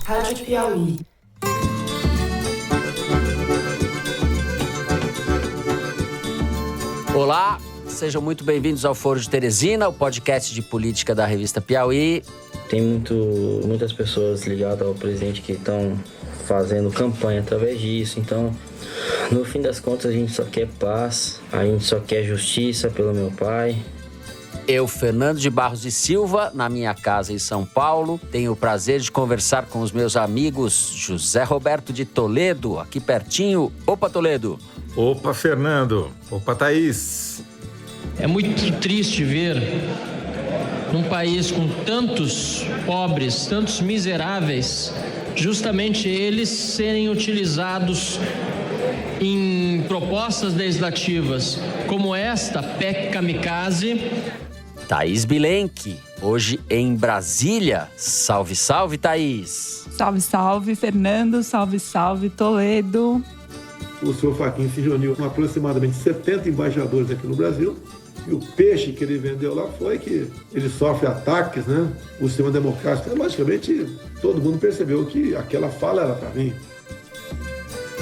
Rádio Piauí. Olá, sejam muito bem-vindos ao Foro de Teresina, o podcast de política da revista Piauí. Tem muitas pessoas ligadas ao presidente que estão fazendo campanha através disso, então, no fim das contas, a gente só quer paz, a gente só quer justiça pelo meu pai. Eu, Fernando de Barros e Silva, na minha casa em São Paulo, tenho o prazer de conversar com os meus amigos José Roberto de Toledo, aqui pertinho. Opa, Toledo! Opa, Fernando! Opa, Thaís! É muito triste ver num país com tantos pobres, tantos miseráveis, justamente eles serem utilizados em propostas legislativas como esta, PEC Kamikaze. Thaís Bilenque, hoje em Brasília. Salve, salve, Thaís! Salve, salve, Fernando. Salve, salve, Toledo. O senhor Fachin se reuniu com aproximadamente 70 embaixadores aqui no Brasil. E o peixe que ele vendeu lá foi que ele sofre ataques, né? O sistema democrático, logicamente, todo mundo percebeu que aquela fala era para mim.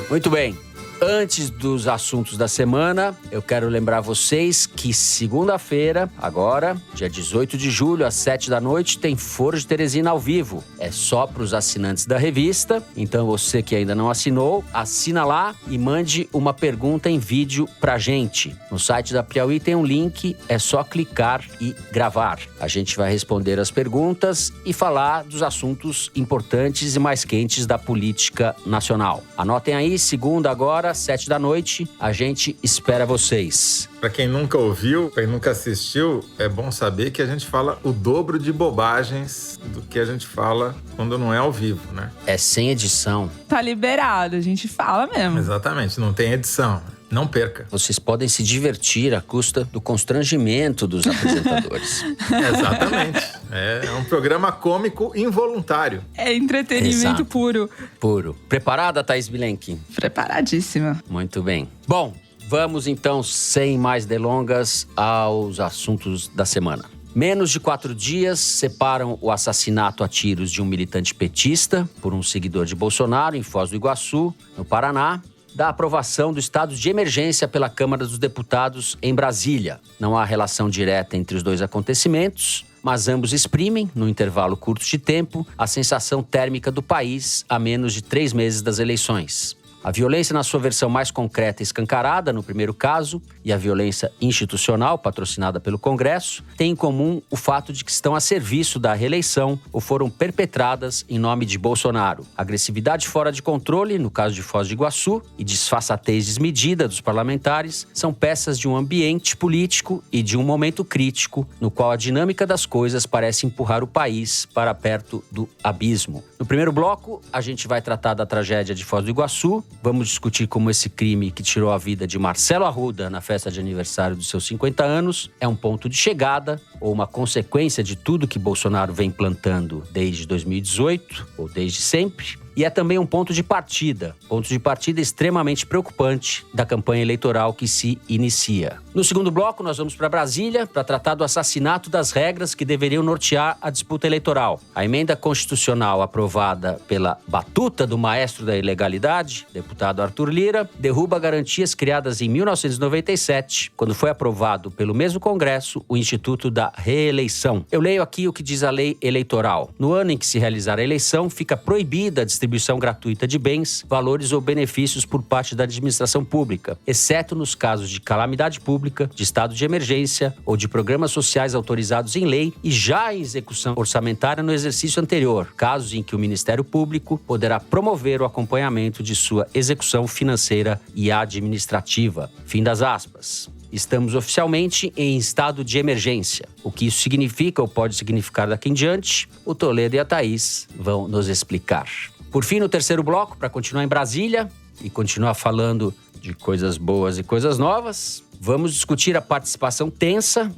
Muito bem. Antes dos assuntos da semana, eu quero lembrar vocês que segunda-feira, agora, dia 18 de julho, às 7 da noite, tem Foro de Teresina ao vivo. É só para os assinantes da revista, então você que ainda não assinou, assina lá e mande uma pergunta em vídeo pra gente. No site da Piauí tem um link, é só clicar e gravar. A gente vai responder as perguntas e falar dos assuntos importantes e mais quentes da política nacional. Anotem aí, segunda agora, 7 da noite, a gente espera vocês. Para quem nunca ouviu, quem nunca assistiu, é bom saber que a gente fala o dobro de bobagens do que a gente fala quando não é ao vivo, né? É sem edição. Tá liberado, a gente fala mesmo. Exatamente, não tem edição. Não perca. Vocês podem se divertir à custa do constrangimento dos apresentadores. Exatamente. É um programa cômico involuntário. É entretenimento Exato. puro. Puro. Preparada, Thaís Bilenque? Preparadíssima. Muito bem. Bom, vamos então, sem mais delongas, aos assuntos da semana. Menos de 4 dias separam o assassinato a tiros de um militante petista por um seguidor de Bolsonaro em Foz do Iguaçu, no Paraná, da aprovação do estado de emergência pela Câmara dos Deputados em Brasília. Não há relação direta entre os dois acontecimentos, mas ambos exprimem, num intervalo curto de tempo, a sensação térmica do país a menos de 3 meses das eleições. A violência na sua versão mais concreta e escancarada, no primeiro caso, e a violência institucional, patrocinada pelo Congresso, têm em comum o fato de que estão a serviço da reeleição ou foram perpetradas em nome de Bolsonaro. Agressividade fora de controle, no caso de Foz do Iguaçu, e disfarçatez desmedida dos parlamentares são peças de um ambiente político e de um momento crítico, no qual a dinâmica das coisas parece empurrar o país para perto do abismo. No primeiro bloco, a gente vai tratar da tragédia de Foz do Iguaçu. Vamos discutir como esse crime que tirou a vida de Marcelo Arruda na festa de aniversário dos seus 50 anos é um ponto de chegada ou uma consequência de tudo que Bolsonaro vem plantando desde 2018 ou desde sempre. E é também um ponto de partida extremamente preocupante da campanha eleitoral que se inicia. No segundo bloco, nós vamos para Brasília para tratar do assassinato das regras que deveriam nortear a disputa eleitoral. A emenda constitucional aprovada pela batuta do maestro da ilegalidade, deputado Arthur Lira, derruba garantias criadas em 1997, quando foi aprovado pelo mesmo Congresso o Instituto da Reeleição. Eu leio aqui o que diz a lei eleitoral. No ano em que se realizar a eleição, fica proibida a distribuição gratuita de bens, valores ou benefícios por parte da administração pública, exceto nos casos de calamidade pública, de estado de emergência ou de programas sociais autorizados em lei e já em execução orçamentária no exercício anterior, casos em que o Ministério Público poderá promover o acompanhamento de sua execução financeira e administrativa. Fim das aspas. Estamos oficialmente em estado de emergência. O que isso significa ou pode significar daqui em diante, o Toledo e a Thaís vão nos explicar. Por fim, no terceiro bloco, para continuar em Brasília e continuar falando de coisas boas e coisas novas, vamos discutir a participação tensa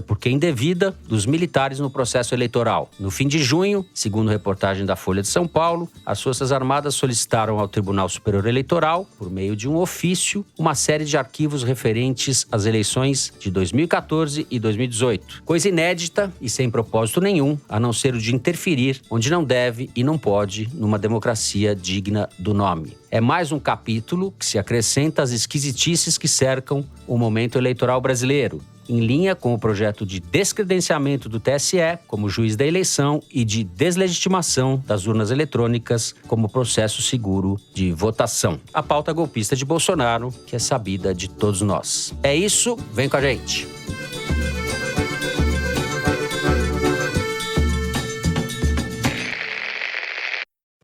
porque indevida, dos militares no processo eleitoral. No fim de junho, segundo reportagem da Folha de São Paulo, as Forças Armadas solicitaram ao Tribunal Superior Eleitoral, por meio de um ofício, uma série de arquivos referentes às eleições de 2014 e 2018. Coisa inédita e sem propósito nenhum, a não ser o de interferir onde não deve e não pode numa democracia digna do nome. É mais um capítulo que se acrescenta às esquisitices que cercam o momento eleitoral brasileiro, em linha com o projeto de descredenciamento do TSE como juiz da eleição e de deslegitimação das urnas eletrônicas como processo seguro de votação. A pauta golpista de Bolsonaro, que é sabida de todos nós. É isso, vem com a gente.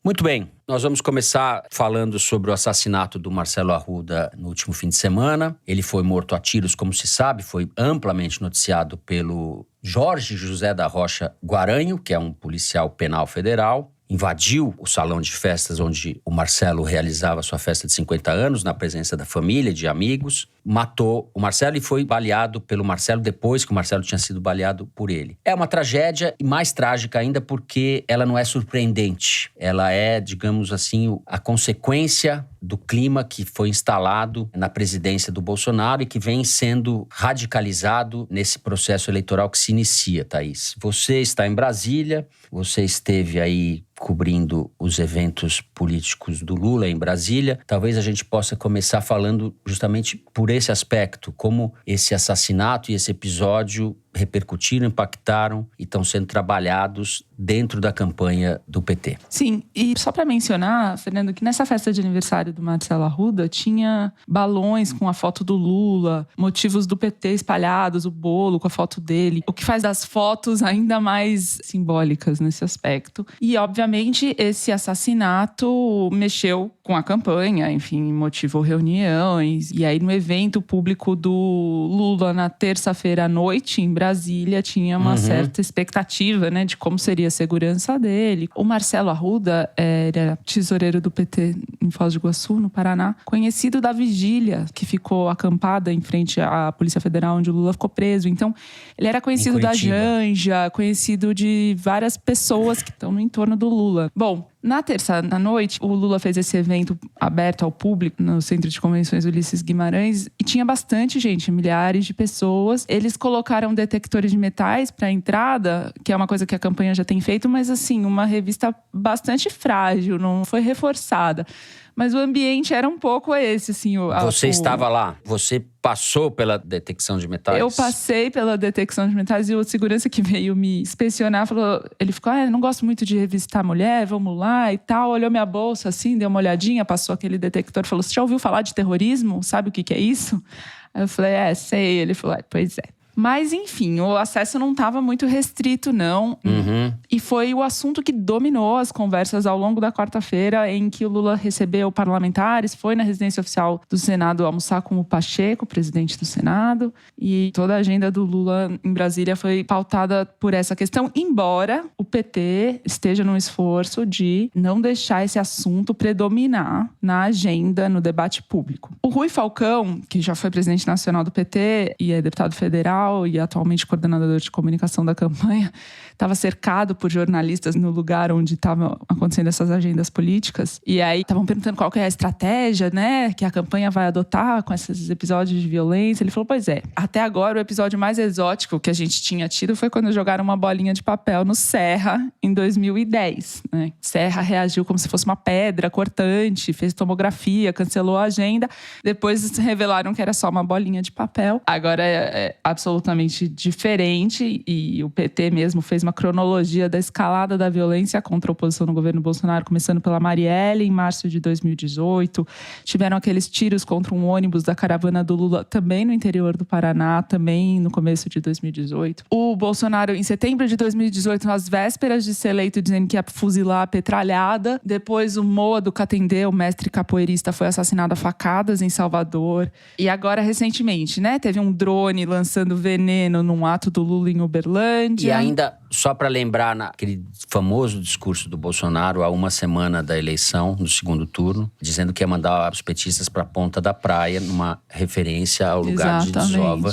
Muito bem, nós vamos começar falando sobre o assassinato do Marcelo Arruda no último fim de semana. Ele foi morto a tiros, como se sabe, foi amplamente noticiado pelo Jorge José da Rocha Guaranho, que é um policial penal federal. Invadiu o salão de festas onde o Marcelo realizava sua festa de 50 anos, na presença da família, de amigos. Matou o Marcelo e foi baleado pelo Marcelo depois que o Marcelo tinha sido baleado por ele. É uma tragédia e mais trágica ainda porque ela não é surpreendente. Ela é, digamos assim, a consequência do clima que foi instalado na presidência do Bolsonaro e que vem sendo radicalizado nesse processo eleitoral que se inicia, Thaís. Você está em Brasília, você esteve aí cobrindo os eventos políticos do Lula em Brasília. Talvez a gente possa começar falando justamente por esse aspecto, como esse assassinato e esse episódio repercutiram, impactaram e estão sendo trabalhados dentro da campanha do PT. Sim, e só para mencionar, Fernando, que nessa festa de aniversário do Marcelo Arruda tinha balões com a foto do Lula, motivos do PT espalhados, o bolo com a foto dele, o que faz das fotos ainda mais simbólicas nesse aspecto. E, obviamente, esse assassinato mexeu com a campanha, enfim, motivou reuniões. E aí, no evento público do Lula, na terça-feira à noite, em Brasília, tinha uma certa expectativa, né, de como seria a segurança dele. O Marcelo Arruda era tesoureiro do PT em Foz do Iguaçu, no Paraná, conhecido da vigília que ficou acampada em frente à Polícia Federal, onde o Lula ficou preso. Então, ele era conhecido da Janja, conhecido de várias pessoas que estão no entorno do Lula. Bom, na terça à noite, o Lula fez esse evento aberto ao público no Centro de Convenções Ulisses Guimarães e tinha bastante gente, milhares de pessoas. Eles colocaram detectores de metais para a entrada, que é uma coisa que a campanha já tem feito, mas assim, uma revista bastante frágil, não foi reforçada. Mas o ambiente era um pouco esse, assim. Você estava lá? Você passou pela detecção de metais? Eu passei pela detecção de metais e o segurança que veio me inspecionar falou... Ele ficou, eu não gosto muito de revistar mulher, vamos lá e tal. Olhou minha bolsa assim, deu uma olhadinha, passou aquele detector, falou, você já ouviu falar de terrorismo? Sabe o que é isso? Aí eu falei, sei. Ele falou, pois é. Mas, enfim, o acesso não estava muito restrito, não. E foi o assunto que dominou as conversas ao longo da quarta-feira, em que o Lula recebeu parlamentares, foi na residência oficial do Senado almoçar com o Pacheco, presidente do Senado. E toda a agenda do Lula em Brasília foi pautada por essa questão, embora o PT esteja num esforço de não deixar esse assunto predominar na agenda, no debate público. O Rui Falcão, que já foi presidente nacional do PT e é deputado federal, e atualmente coordenador de comunicação da campanha, estava cercado por jornalistas no lugar onde estavam acontecendo essas agendas políticas. E aí estavam perguntando qual que é a estratégia, né, que a campanha vai adotar com esses episódios de violência. Ele falou, pois é, até agora o episódio mais exótico que a gente tinha tido foi quando jogaram uma bolinha de papel no Serra em 2010. Né? Serra reagiu como se fosse uma pedra cortante, fez tomografia, cancelou a agenda. Depois revelaram que era só uma bolinha de papel. Agora é absolutamente diferente e o PT mesmo fez uma cronologia da escalada da violência contra a oposição no governo Bolsonaro, começando pela Marielle em março de 2018. Tiveram aqueles tiros contra um ônibus da caravana do Lula também no interior do Paraná, também no começo de 2018. O Bolsonaro, em setembro de 2018, nas vésperas de ser eleito, dizendo que ia fuzilar a petralhada. Depois o Moa do Catendê, o mestre capoeirista, foi assassinado a facadas em Salvador. E agora, recentemente, né, teve um drone lançando veneno num ato do Lula em Uberlândia. E ainda, só para lembrar, naquele famoso discurso do Bolsonaro há uma semana da eleição, no segundo turno, dizendo que ia mandar os petistas para a ponta da praia, numa referência ao lugar de desova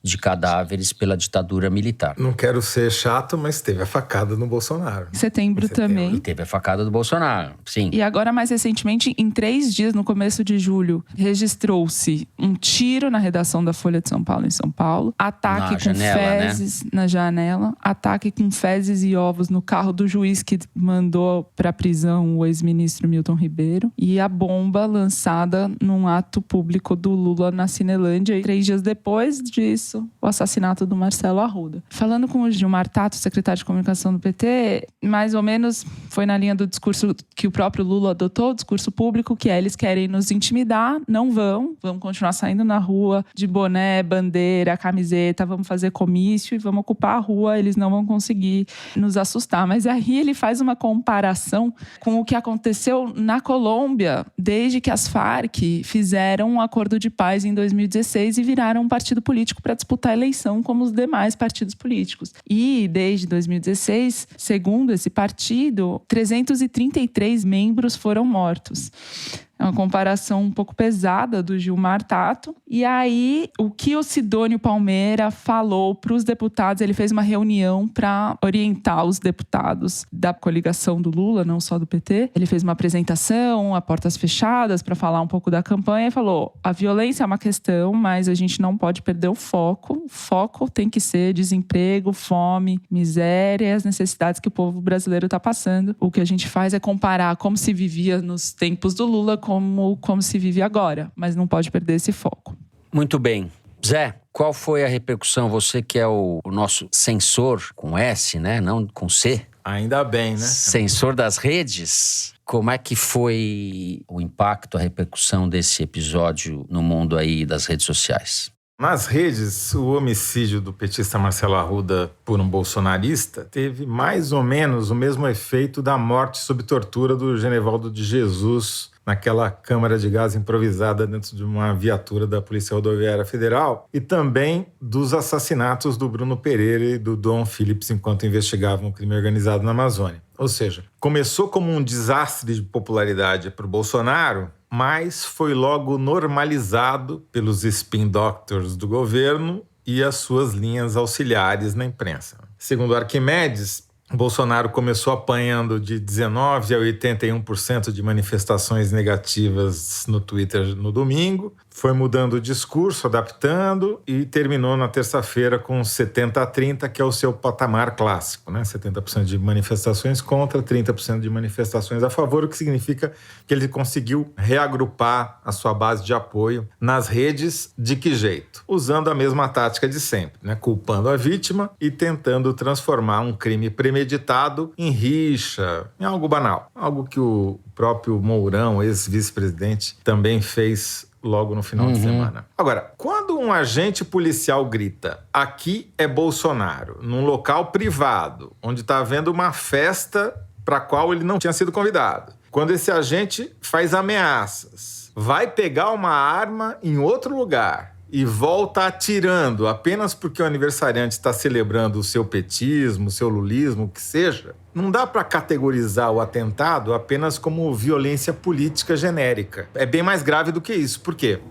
de cadáveres pela ditadura militar. Não quero ser chato, mas teve a facada no Bolsonaro. Setembro também. E teve a facada do Bolsonaro, sim. E agora, mais recentemente, em 3 dias, no começo de julho, registrou-se um tiro na redação da Folha de São Paulo, em São Paulo. Ataque com fezes na janela. Ataque com fezes e ovos no carro do juiz que mandou para a prisão o ex-ministro Milton Ribeiro. E a bomba lançada num ato público do Lula na Cinelândia. E 3 dias depois disso, o assassinato do Marcelo Arruda. Falando com o Gilmar Tato, secretário de comunicação do PT, mais ou menos foi na linha do discurso que o próprio Lula adotou, o discurso público, que é: eles querem nos intimidar, não vão continuar saindo na rua de boné, bandeira, camiseta, vamos fazer comício e vamos ocupar a rua, eles não vão conseguir nos assustar. Mas aí ele faz uma comparação com o que aconteceu na Colômbia, desde que as Farc fizeram um acordo de paz em 2016 e viraram um partido político para disputar a eleição como os demais partidos políticos. E desde 2016, segundo esse partido, 333 membros foram mortos. É uma comparação um pouco pesada do Gilmar Tato. E aí, o que o Sidônio Palmeira falou para os deputados, ele fez uma reunião para orientar os deputados da coligação do Lula, não só do PT. Ele fez uma apresentação a portas fechadas para falar um pouco da campanha e falou: a violência é uma questão, mas a gente não pode perder o foco. O foco tem que ser desemprego, fome, miséria e as necessidades que o povo brasileiro está passando. O que a gente faz é comparar como se vivia nos tempos do Lula como se vive agora, mas não pode perder esse foco. Muito bem. Zé, qual foi a repercussão? Você que é o nosso censor, com S, né? Não com C. Ainda bem, né? Censor das redes. Como é que foi o impacto, a repercussão desse episódio no mundo aí das redes sociais? Nas redes, o homicídio do petista Marcelo Arruda por um bolsonarista teve mais ou menos o mesmo efeito da morte sob tortura do Genevaldo de Jesus naquela câmara de gás improvisada dentro de uma viatura da Polícia Rodoviária Federal, e também dos assassinatos do Bruno Pereira e do Dom Phillips enquanto investigavam o crime organizado na Amazônia. Ou seja, começou como um desastre de popularidade para o Bolsonaro, mas foi logo normalizado pelos spin doctors do governo e as suas linhas auxiliares na imprensa. Segundo Arquimedes, Bolsonaro começou apanhando de 19% a 81% de manifestações negativas no Twitter no domingo, foi mudando o discurso, adaptando e terminou na terça-feira com 70-30, que é o seu patamar clássico, né? 70% de manifestações contra, 30% de manifestações a favor, o que significa que ele conseguiu reagrupar a sua base de apoio nas redes. De que jeito? Usando a mesma tática de sempre, né? Culpando a vítima e tentando transformar um crime premeditado em rixa, em algo banal. Algo que o próprio Mourão, ex-vice-presidente, também fez logo no final de semana. Agora, quando um agente policial grita: aqui é Bolsonaro, num local privado, onde está havendo uma festa para a qual ele não tinha sido convidado, quando esse agente faz ameaças, vai pegar uma arma em outro lugar e volta atirando apenas porque o aniversariante está celebrando o seu petismo, o seu lulismo, o que seja, não dá para categorizar o atentado apenas como violência política genérica. É bem mais grave do que isso. Por quê?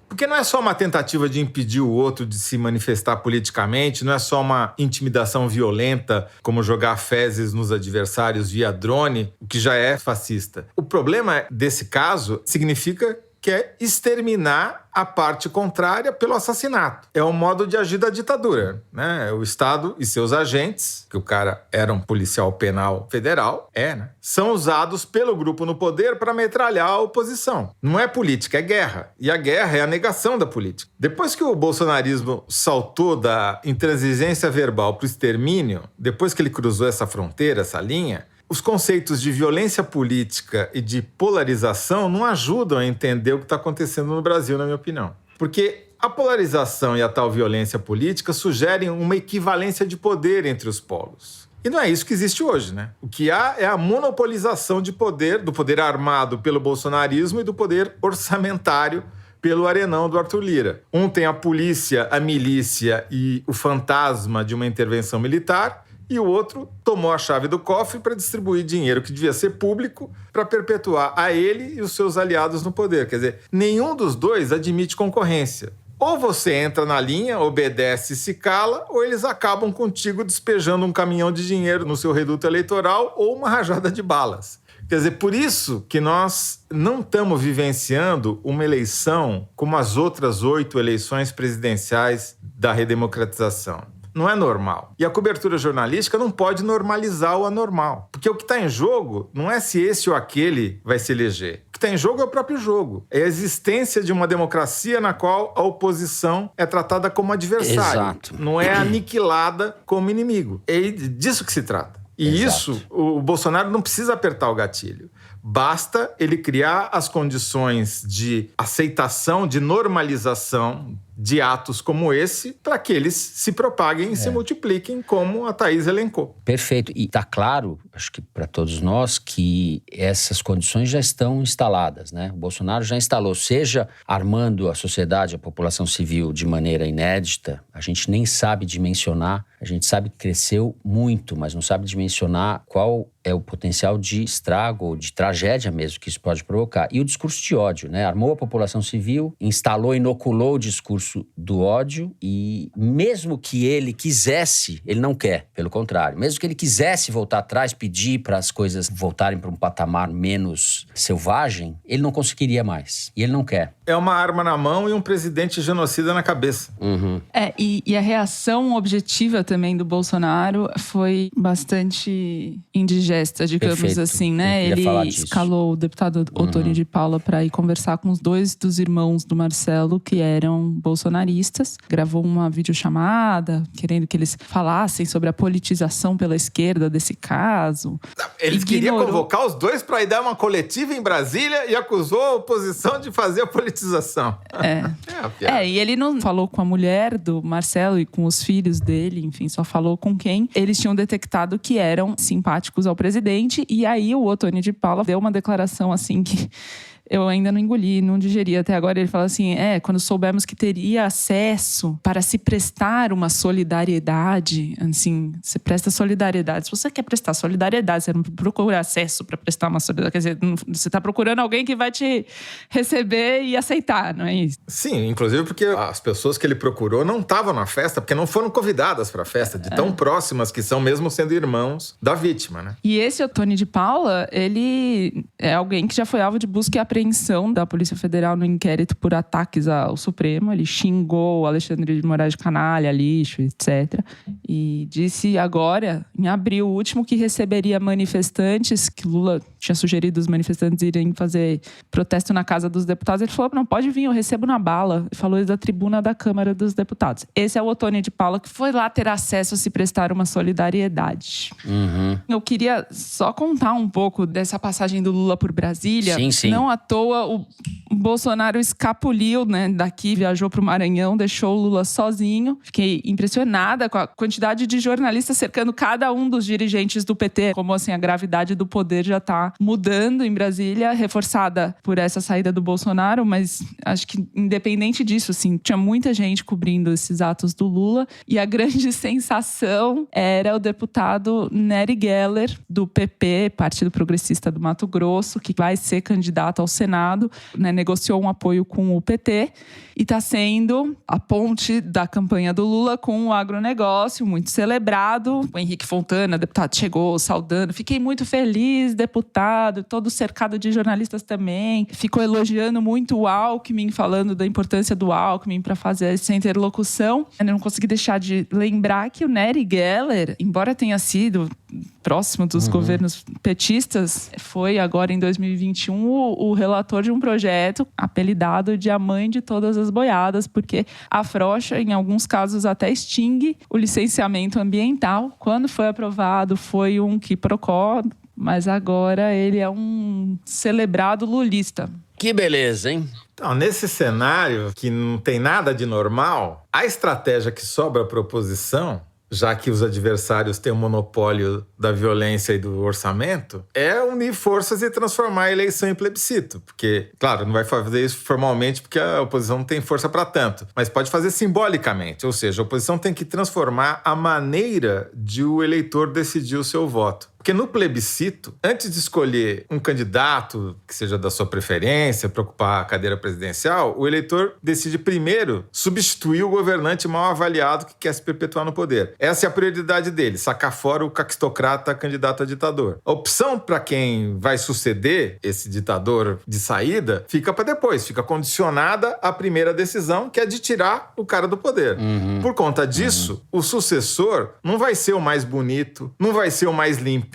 Porque não é só uma tentativa de impedir o outro de se manifestar politicamente, não é só uma intimidação violenta, como jogar fezes nos adversários via drone, o que já é fascista. O problema desse caso significa que é exterminar a parte contrária pelo assassinato. É um modo de agir da ditadura, né? O Estado e seus agentes, que o cara era um policial penal federal, né? São usados pelo grupo no poder para metralhar a oposição. Não é política, é guerra. E a guerra é a negação da política. Depois que o bolsonarismo saltou da intransigência verbal para o extermínio, depois que ele cruzou essa fronteira, essa linha, os conceitos de violência política e de polarização não ajudam a entender o que está acontecendo no Brasil, na minha opinião. Porque a polarização e a tal violência política sugerem uma equivalência de poder entre os polos. E não é isso que existe hoje, né? O que há é a monopolização de poder, do poder armado pelo bolsonarismo e do poder orçamentário pelo arenão do Arthur Lira. Um tem a polícia, a milícia e o fantasma de uma intervenção militar, e o outro tomou a chave do cofre para distribuir dinheiro que devia ser público para perpetuar a ele e os seus aliados no poder. Quer dizer, nenhum dos dois admite concorrência. Ou você entra na linha, obedece e se cala, ou eles acabam contigo despejando um caminhão de dinheiro no seu reduto eleitoral ou uma rajada de balas. Quer dizer, por isso que nós não estamos vivenciando uma eleição como as outras 8 eleições presidenciais da redemocratização. Não é normal. E a cobertura jornalística não pode normalizar o anormal. Porque o que está em jogo não é se esse ou aquele vai se eleger. O que está em jogo é o próprio jogo. É a existência de uma democracia na qual a oposição é tratada como adversário. Exato. Não é aniquilada como inimigo. É disso que se trata. E Exato. isso, o Bolsonaro não precisa apertar o gatilho. Basta ele criar as condições de aceitação, de normalização de atos como esse, para que eles se propaguem e se multipliquem, como a Thaís elencou. Perfeito. E está claro, acho que para todos nós, que essas condições já estão instaladas, né? O Bolsonaro já instalou, seja armando a sociedade, a população civil de maneira inédita, a gente nem sabe dimensionar, a gente sabe que cresceu muito, mas não sabe dimensionar qual é o potencial de estrago ou de tragédia mesmo que isso pode provocar. E o discurso de ódio, né? Armou a população civil, instalou, inoculou o discurso do ódio e mesmo que ele quisesse, ele não quer, pelo contrário. Mesmo que ele quisesse voltar atrás, pedir para as coisas voltarem para um patamar menos selvagem, ele não conseguiria mais. E ele não quer. É uma arma na mão e um presidente genocida na cabeça. Uhum. E a reação objetiva também do Bolsonaro foi bastante indigesta, digamos Perfeito. assim, né? Eu queria falar Ele disso. escalou o deputado Ottoni de Paula para ir conversar com os 2 dos irmãos do Marcelo, que eram bolsonaristas. Gravou uma videochamada, querendo que eles falassem sobre a politização pela esquerda desse caso. Eles queriam Ignorou. convocar os dois para ir dar uma coletiva em Brasília e acusou a oposição de fazer a politização. a piada. E ele não falou com a mulher do Marcelo e com os filhos dele, enfim, só falou com quem eles tinham detectado que eram simpáticos ao presidente. E aí o Ottoni de Paula deu uma declaração assim que eu ainda não engoli, não digeri até agora. Ele fala assim, quando soubemos que teria acesso para se prestar uma solidariedade, assim, você presta solidariedade. Se você quer prestar solidariedade, você não procura acesso para prestar uma solidariedade. Quer dizer, você está procurando alguém que vai te receber e aceitar, não é isso? Sim, inclusive porque as pessoas que ele procurou não estavam na festa, porque não foram convidadas para a festa, de tão próximas que são, mesmo sendo irmãos da vítima, né? E esse Ottoni de Paula, ele é alguém que já foi alvo de busca e apreensão da Polícia Federal no inquérito por ataques ao Supremo. Ele xingou o Alexandre de Moraes de canalha, lixo, etc. E disse agora, em abril último, que receberia manifestantes, que Lula tinha sugerido os manifestantes irem fazer protesto na Casa dos Deputados. Ele falou, não, pode vir, eu recebo na bala. Ele falou isso da tribuna da Câmara dos Deputados. Esse é o Ottoni de Paula, que foi lá ter acesso a se prestar uma solidariedade. Uhum. Eu queria só contar um pouco dessa passagem do Lula por Brasília. Sim, sim. Não à toa, o Bolsonaro escapuliu, né, daqui, viajou para o Maranhão, deixou o Lula sozinho. Fiquei impressionada com a quantidade de jornalistas cercando cada um dos dirigentes do PT. Como assim, a gravidade do poder já está mudando em Brasília, reforçada por essa saída do Bolsonaro, mas acho que independente disso, assim, tinha muita gente cobrindo esses atos do Lula. E a grande sensação era o deputado Nery Geller, do PP, Partido Progressista do Mato Grosso, que vai ser candidato ao Senado, né, negociou um apoio com o PT e está sendo a ponte da campanha do Lula com o agronegócio, muito celebrado. O Henrique Fontana, deputado, chegou saudando. Fiquei muito feliz, deputado, todo cercado de jornalistas também. Ficou elogiando muito o Alckmin, falando da importância do Alckmin para fazer essa interlocução. Eu não consegui deixar de lembrar que o Nery Geller, embora tenha sido próximo dos governos petistas, foi agora em 2021 o relator de um projeto apelidado de a mãe de todas as boiadas, porque afrouxa, em alguns casos até extingue o licenciamento ambiental. Quando foi aprovado, foi um quiprocó, mas agora ele é um celebrado lulista. Que beleza, hein? Então, nesse cenário que não tem nada de normal, a estratégia que sobra para a oposição já que os adversários têm o monopólio da violência e do orçamento, é unir forças e transformar a eleição em plebiscito. Porque, claro, não vai fazer isso formalmente porque a oposição não tem força para tanto, mas pode fazer simbolicamente, ou seja, a oposição tem que transformar a maneira de o eleitor decidir o seu voto. Porque no plebiscito, antes de escolher um candidato que seja da sua preferência para ocupar a cadeira presidencial, o eleitor decide primeiro substituir o governante mal avaliado que quer se perpetuar no poder. Essa é a prioridade dele, sacar fora o caquistocrata candidato a ditador. A opção para quem vai suceder esse ditador de saída fica para depois, fica condicionada à primeira decisão, que é de tirar o cara do poder. Por conta disso, o sucessor não vai ser o mais bonito, não vai ser o mais limpo,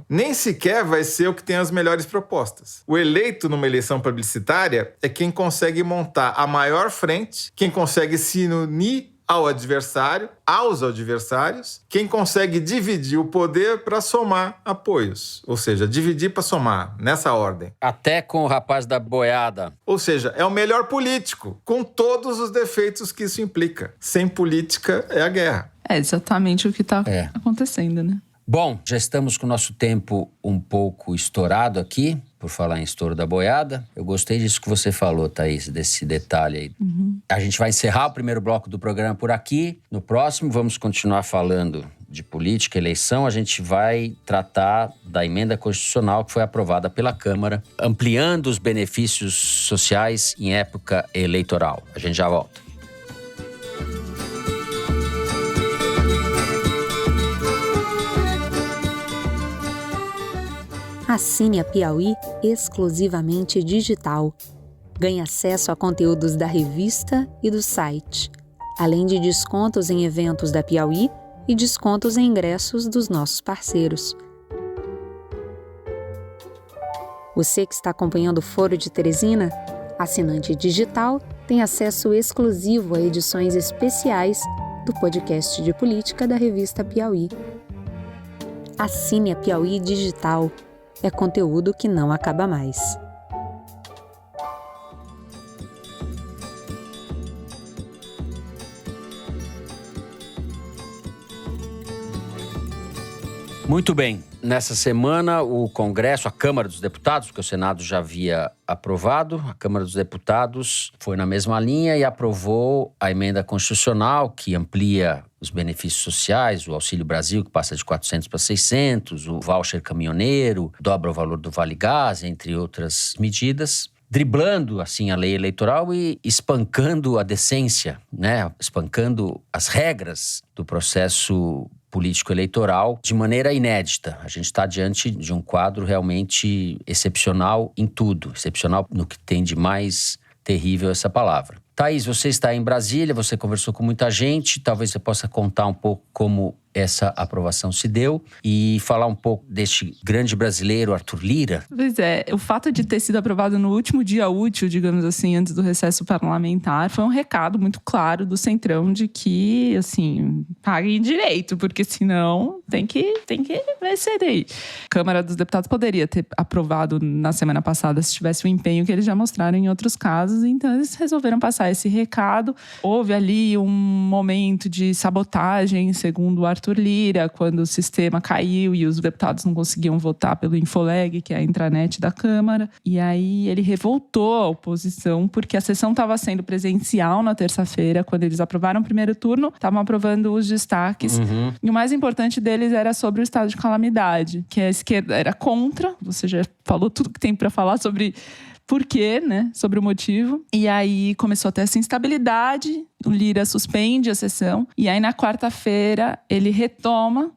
nem sequer vai ser o que tem as melhores propostas. O eleito numa eleição plebiscitária é quem consegue montar a maior frente, quem consegue se unir aos adversários, quem consegue dividir o poder para somar apoios. Ou seja, dividir para somar, nessa ordem. Até com o rapaz da boiada. Ou seja, é o melhor político, com todos os defeitos que isso implica. Sem política é a guerra. É exatamente o que está acontecendo, né? Bom, já estamos com o nosso tempo um pouco estourado aqui, por falar em estouro da boiada. Eu gostei disso que você falou, Thaís, desse detalhe aí. A gente vai encerrar o primeiro bloco do programa por aqui. No próximo, vamos continuar falando de política, eleição. A gente vai tratar da emenda constitucional que foi aprovada pela Câmara, ampliando os benefícios sociais em época eleitoral. A gente já volta. Assine a Piauí exclusivamente digital. Ganhe acesso a conteúdos da revista e do site, além de descontos em eventos da Piauí e descontos em ingressos dos nossos parceiros. Você que está acompanhando o Foro de Teresina, assinante digital, tem acesso exclusivo a edições especiais do podcast de política da revista Piauí. Assine a Piauí digital. É conteúdo que não acaba mais. Muito bem. Nessa semana, o Congresso, a Câmara dos Deputados, porque o Senado já havia aprovado, a Câmara dos Deputados foi na mesma linha e aprovou a emenda constitucional que amplia os benefícios sociais, o Auxílio Brasil, que passa de 400 para 600, o voucher caminhoneiro, dobra o valor do Vale Gás, entre outras medidas, driblando, assim, a lei eleitoral e espancando a decência, né? Espancando as regras do processo político-eleitoral de maneira inédita. A gente está diante de um quadro realmente excepcional em tudo, excepcional no que tem de mais terrível essa palavra. Thaís, você está em Brasília, você conversou com muita gente, talvez você possa contar um pouco como essa aprovação se deu e falar um pouco deste grande brasileiro, Arthur Lira. Pois é, o fato de ter sido aprovado no último dia útil, digamos assim, antes do recesso parlamentar, foi um recado muito claro do Centrão de que, assim, paguem direito, porque senão tem que vencer aí. A Câmara dos Deputados poderia ter aprovado na semana passada se tivesse o empenho que eles já mostraram em outros casos, então eles resolveram passar esse recado. Houve ali um momento de sabotagem, segundo o Arthur Lira, quando o sistema caiu e os deputados não conseguiam votar pelo Infoleg, que é a intranet da Câmara. E aí ele revoltou a oposição, porque a sessão estava sendo presencial na terça-feira, quando eles aprovaram o primeiro turno, estavam aprovando os destaques. E o mais importante deles era sobre o estado de calamidade, que a esquerda era contra. Você já falou tudo que tem para falar sobre por quê, né? Sobre o motivo. E aí começou a ter essa instabilidade. O Lira suspende a sessão. E aí na quarta-feira ele retoma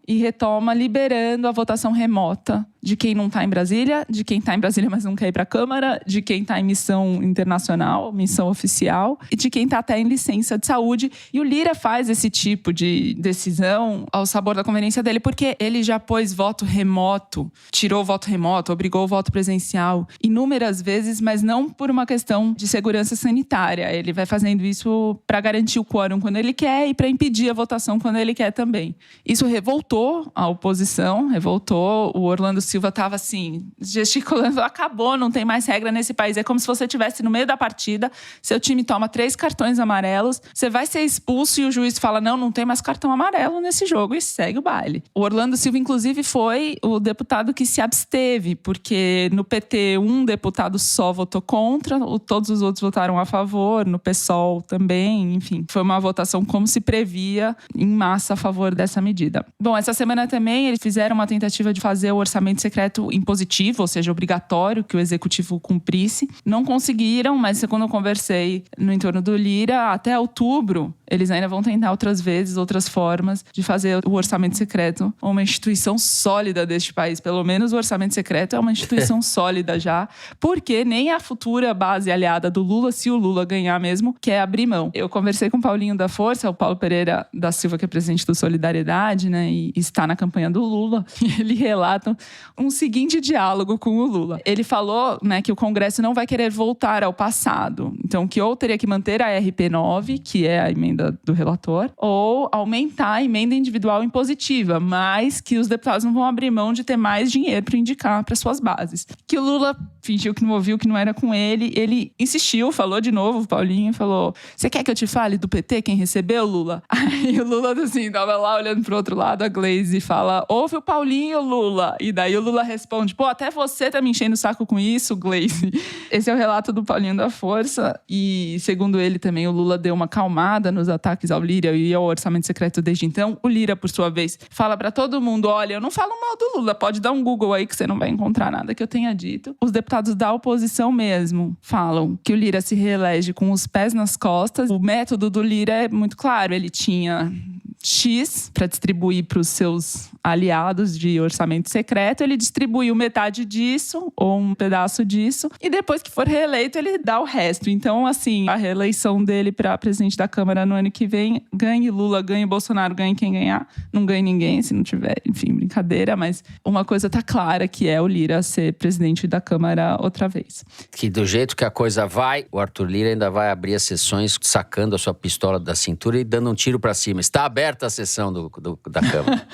liberando a votação remota de quem não está em Brasília, de quem está em Brasília mas não quer ir para a Câmara, de quem está em missão internacional, missão oficial, e de quem está até em licença de saúde. E o Lira faz esse tipo de decisão ao sabor da conveniência dele, porque ele já pôs voto remoto, tirou o voto remoto, obrigou o voto presencial inúmeras vezes, mas não por uma questão de segurança sanitária. Ele vai fazendo isso para garantir garantir o quórum quando ele quer e para impedir a votação quando ele quer também. Isso revoltou a oposição, o Orlando Silva estava assim, gesticulando, acabou, não tem mais regra nesse país. É como se você estivesse no meio da partida, seu time toma 3 cartões amarelos, você vai ser expulso e o juiz fala, não tem mais cartão amarelo nesse jogo e segue o baile. O Orlando Silva, inclusive, foi o deputado que se absteve, porque no PT um deputado só votou contra, todos os outros votaram a favor, no PSOL também, enfim. Foi uma votação como se previa, em massa, a favor dessa medida. Bom, essa semana também eles fizeram uma tentativa de fazer o orçamento secreto impositivo, ou seja, obrigatório, que o executivo cumprisse. Não conseguiram, mas quando eu conversei no entorno do Lira, até outubro, eles ainda vão tentar outras vezes, outras formas de fazer o orçamento secreto uma instituição sólida deste país. Pelo menos o orçamento secreto é uma instituição sólida já, porque nem a futura base aliada do Lula, se o Lula ganhar mesmo, quer abrir mão. Eu conversei com o Paulinho da Força, o Paulo Pereira da Silva, que é presidente do Solidariedade, né, e está na campanha do Lula, e ele relata um seguinte diálogo com o Lula. Ele falou, né, que o Congresso não vai querer voltar ao passado, então que ou teria que manter a RP9, que é a emenda do relator, ou aumentar a emenda individual impositiva, mas que os deputados não vão abrir mão de ter mais dinheiro para indicar para suas bases. Que o Lula fingiu que não ouviu, que não era com ele. Ele insistiu, falou de novo, o Paulinho falou, você quer que eu te fale do PT, quem recebeu, Lula? Aí o Lula, assim, tava lá olhando pro outro lado, a Glaze fala, ouve o Paulinho, Lula. E daí o Lula responde, até você tá me enchendo o saco com isso, Glaze. Esse é o relato do Paulinho da Força. E, segundo ele também, o Lula deu uma acalmada nos ataques ao Lira e ao orçamento secreto desde então. O Lira, por sua vez, fala pra todo mundo, olha, eu não falo mal do Lula, pode dar um Google aí que você não vai encontrar nada que eu tenha dito. Os deputados da oposição mesmo falam que o Lira se reelege com os pés nas costas. O método do Lira é muito claro, ele tinha X para distribuir para os seus aliados de orçamento secreto, ele distribuiu metade disso ou um pedaço disso e depois que for reeleito ele dá o resto. Então, assim, a reeleição dele para presidente da Câmara no ano que vem, ganhe Lula, ganhe Bolsonaro, ganhe quem ganhar, não ganhe ninguém se não tiver, enfim, brincadeira, mas uma coisa tá clara que é o Lira ser presidente da Câmara outra vez. Que do jeito que a coisa vai, o Arthur Lira ainda vai abrir as sessões sacando a sua pistola da cintura e dando um tiro para cima. Está aberta a sessão da Câmara.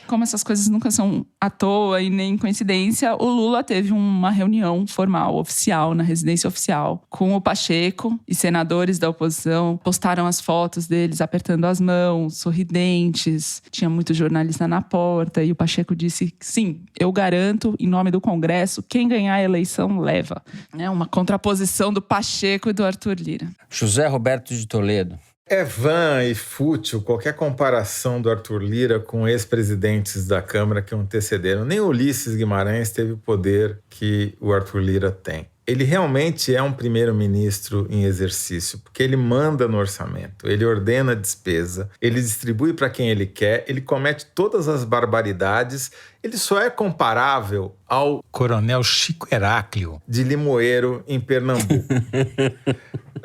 Como essas coisas nunca são à toa e nem coincidência, o Lula teve uma reunião formal, oficial, na residência oficial, com o Pacheco e senadores da oposição. Postaram as fotos deles apertando as mãos, sorridentes. Tinha muito jornalista na porta e o Pacheco disse, sim, eu garanto, em nome do Congresso, quem ganhar a eleição leva. É uma contraposição do Pacheco e do Arthur Lira. José Roberto de Toledo. É vã e fútil qualquer comparação do Arthur Lira com ex-presidentes da Câmara que o antecederam. Nem Ulisses Guimarães teve o poder que o Arthur Lira tem. Ele realmente é um primeiro-ministro em exercício, porque ele manda no orçamento, ele ordena a despesa, ele distribui para quem ele quer, ele comete todas as barbaridades. Ele só é comparável ao Coronel Chico Heráclio de Limoeiro, em Pernambuco.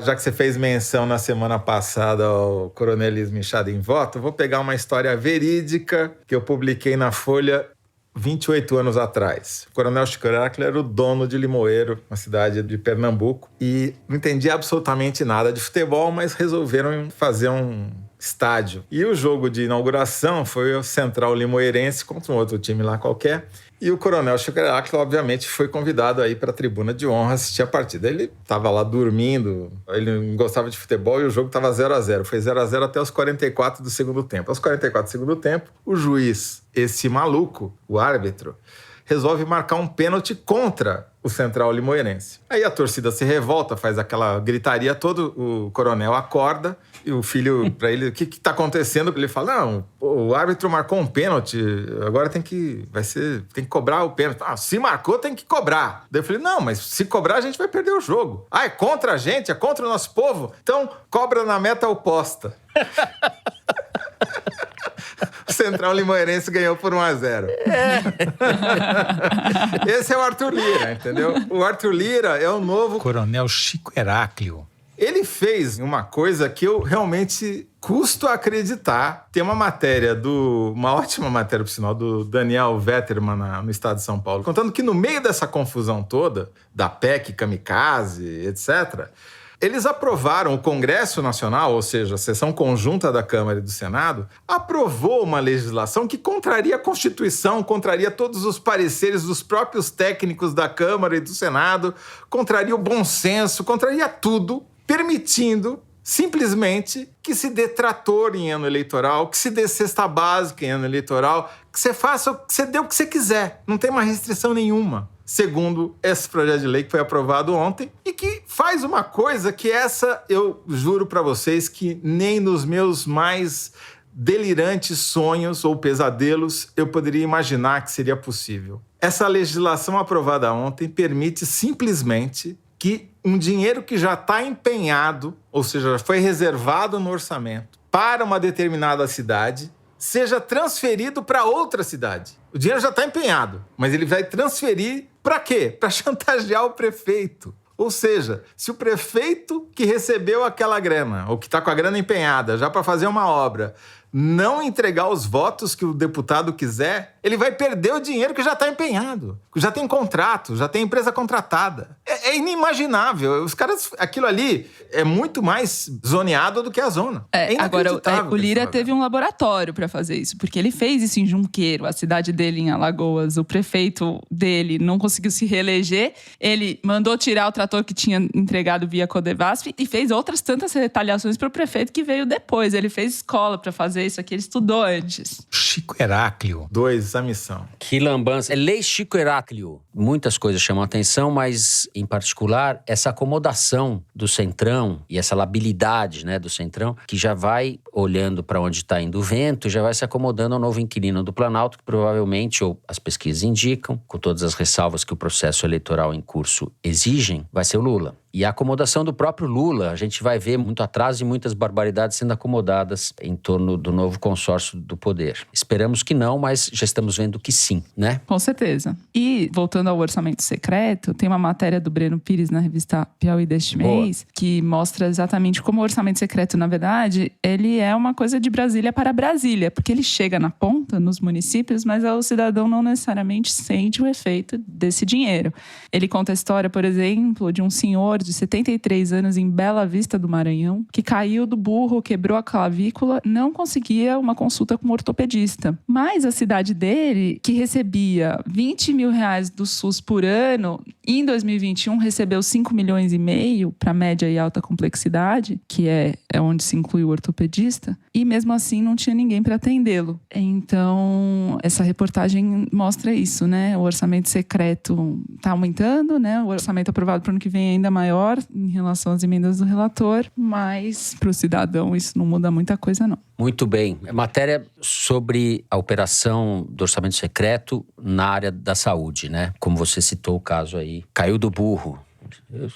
Já que você fez menção na semana passada ao coronelismo inchado em voto, eu vou pegar uma história verídica que eu publiquei na Folha 28 anos atrás. O Coronel Chico Heráclio era o dono de Limoeiro, uma cidade de Pernambuco, e não entendia absolutamente nada de futebol, mas resolveram fazer um estádio. E o jogo de inauguração foi o Central Limoeirense contra um outro time lá qualquer. E o Coronel Chico Heráclio, obviamente, foi convidado aí para a tribuna de honra assistir a partida. Ele estava lá dormindo, ele não gostava de futebol e o jogo estava 0-0. Foi 0-0 até os 44 do segundo tempo. Aos 44 do segundo tempo, o juiz, esse maluco, o árbitro, resolve marcar um pênalti contra o Central Limoeirense. Aí a torcida se revolta, faz aquela gritaria toda, o coronel acorda e o filho, para ele, o que está acontecendo? Ele fala, não, o árbitro marcou um pênalti, agora tem que cobrar o pênalti. Ah, se marcou, tem que cobrar. Daí eu falei, não, mas se cobrar a gente vai perder o jogo. Ah, é contra a gente, é contra o nosso povo? Então cobra na meta oposta. O Central Limoeirense ganhou por 1-0. Esse é o Arthur Lira, entendeu? O Arthur Lira é o novo Coronel Chico Heráclio. Ele fez uma coisa que eu realmente custo acreditar. Tem uma matéria uma ótima matéria, por sinal, do Daniel Vetterman no estado de São Paulo, contando que no meio dessa confusão toda, da PEC, kamikaze, etc., eles aprovaram, o Congresso Nacional, ou seja, a sessão conjunta da Câmara e do Senado, aprovou uma legislação que contraria a Constituição, contraria todos os pareceres dos próprios técnicos da Câmara e do Senado, contraria o bom senso, contraria tudo, permitindo simplesmente que se dê trator em ano eleitoral, que se dê cesta básica em ano eleitoral, que você faça, que você dê o que você quiser. Não tem uma restrição nenhuma, segundo esse projeto de lei que foi aprovado ontem e que faz uma coisa que essa, eu juro para vocês, que nem nos meus mais delirantes sonhos ou pesadelos eu poderia imaginar que seria possível. Essa legislação aprovada ontem permite simplesmente que um dinheiro que já está empenhado, ou seja, foi reservado no orçamento para uma determinada cidade, seja transferido para outra cidade. O dinheiro já está empenhado, mas ele vai transferir para quê? Para chantagear o prefeito. Ou seja, se o prefeito que recebeu aquela grana, ou que está com a grana empenhada já para fazer uma obra, não entregar os votos que o deputado quiser, ele vai perder o dinheiro que já está empenhado. Já tem contrato, já tem empresa contratada. É inimaginável. Os caras, aquilo ali é muito mais zoneado do que a zona. Agora, o Lira teve um laboratório para fazer isso, porque ele fez isso em Junqueiro, a cidade dele em Alagoas. O prefeito dele não conseguiu se reeleger. Ele mandou tirar o trator que tinha entregado via Codevasf e fez outras tantas retaliações para o prefeito que veio depois. Ele fez escola para fazer isso aqui, ele estudou antes. Chico Heráclio. 2, a missão. Que lambança. É lei Chico Heráclio. Muitas coisas chamam a atenção, mas, em particular, essa acomodação do Centrão e essa labilidade, né, do Centrão, que já vai olhando para onde está indo o vento, já vai se acomodando ao novo inquilino do Planalto, que provavelmente, ou as pesquisas indicam, com todas as ressalvas que o processo eleitoral em curso exigem, vai ser o Lula. E a acomodação do próprio Lula, a gente vai ver muito atraso e muitas barbaridades sendo acomodadas em torno do novo consórcio do poder. Esperamos que não, mas já estamos vendo que sim, né? Com certeza. E, voltando ao orçamento secreto, tem uma matéria do Breno Pires na revista Piauí deste mês, que mostra exatamente como o orçamento secreto, na verdade, ele é uma coisa de Brasília para Brasília, porque ele chega na ponta, nos municípios, mas o cidadão não necessariamente sente o efeito desse dinheiro. Ele conta a história, por exemplo, de um senhor de 73 anos em Bela Vista do Maranhão, que caiu do burro, quebrou a clavícula, não conseguia uma consulta com um ortopedista. Mas a cidade dele, que recebia 20 mil reais do SUS por ano, em 2021 recebeu 5 milhões e meio para média e alta complexidade, que é onde se inclui o ortopedista, e mesmo assim não tinha ninguém para atendê-lo. Então, essa reportagem mostra isso, né? O orçamento secreto está aumentando, né? O orçamento aprovado para o ano que vem é ainda maior em relação às emendas do relator, mas para o cidadão isso não muda muita coisa, não. Muito bem. Matéria sobre a operação do orçamento secreto na área da saúde, né? Como você citou o caso aí. Caiu do burro.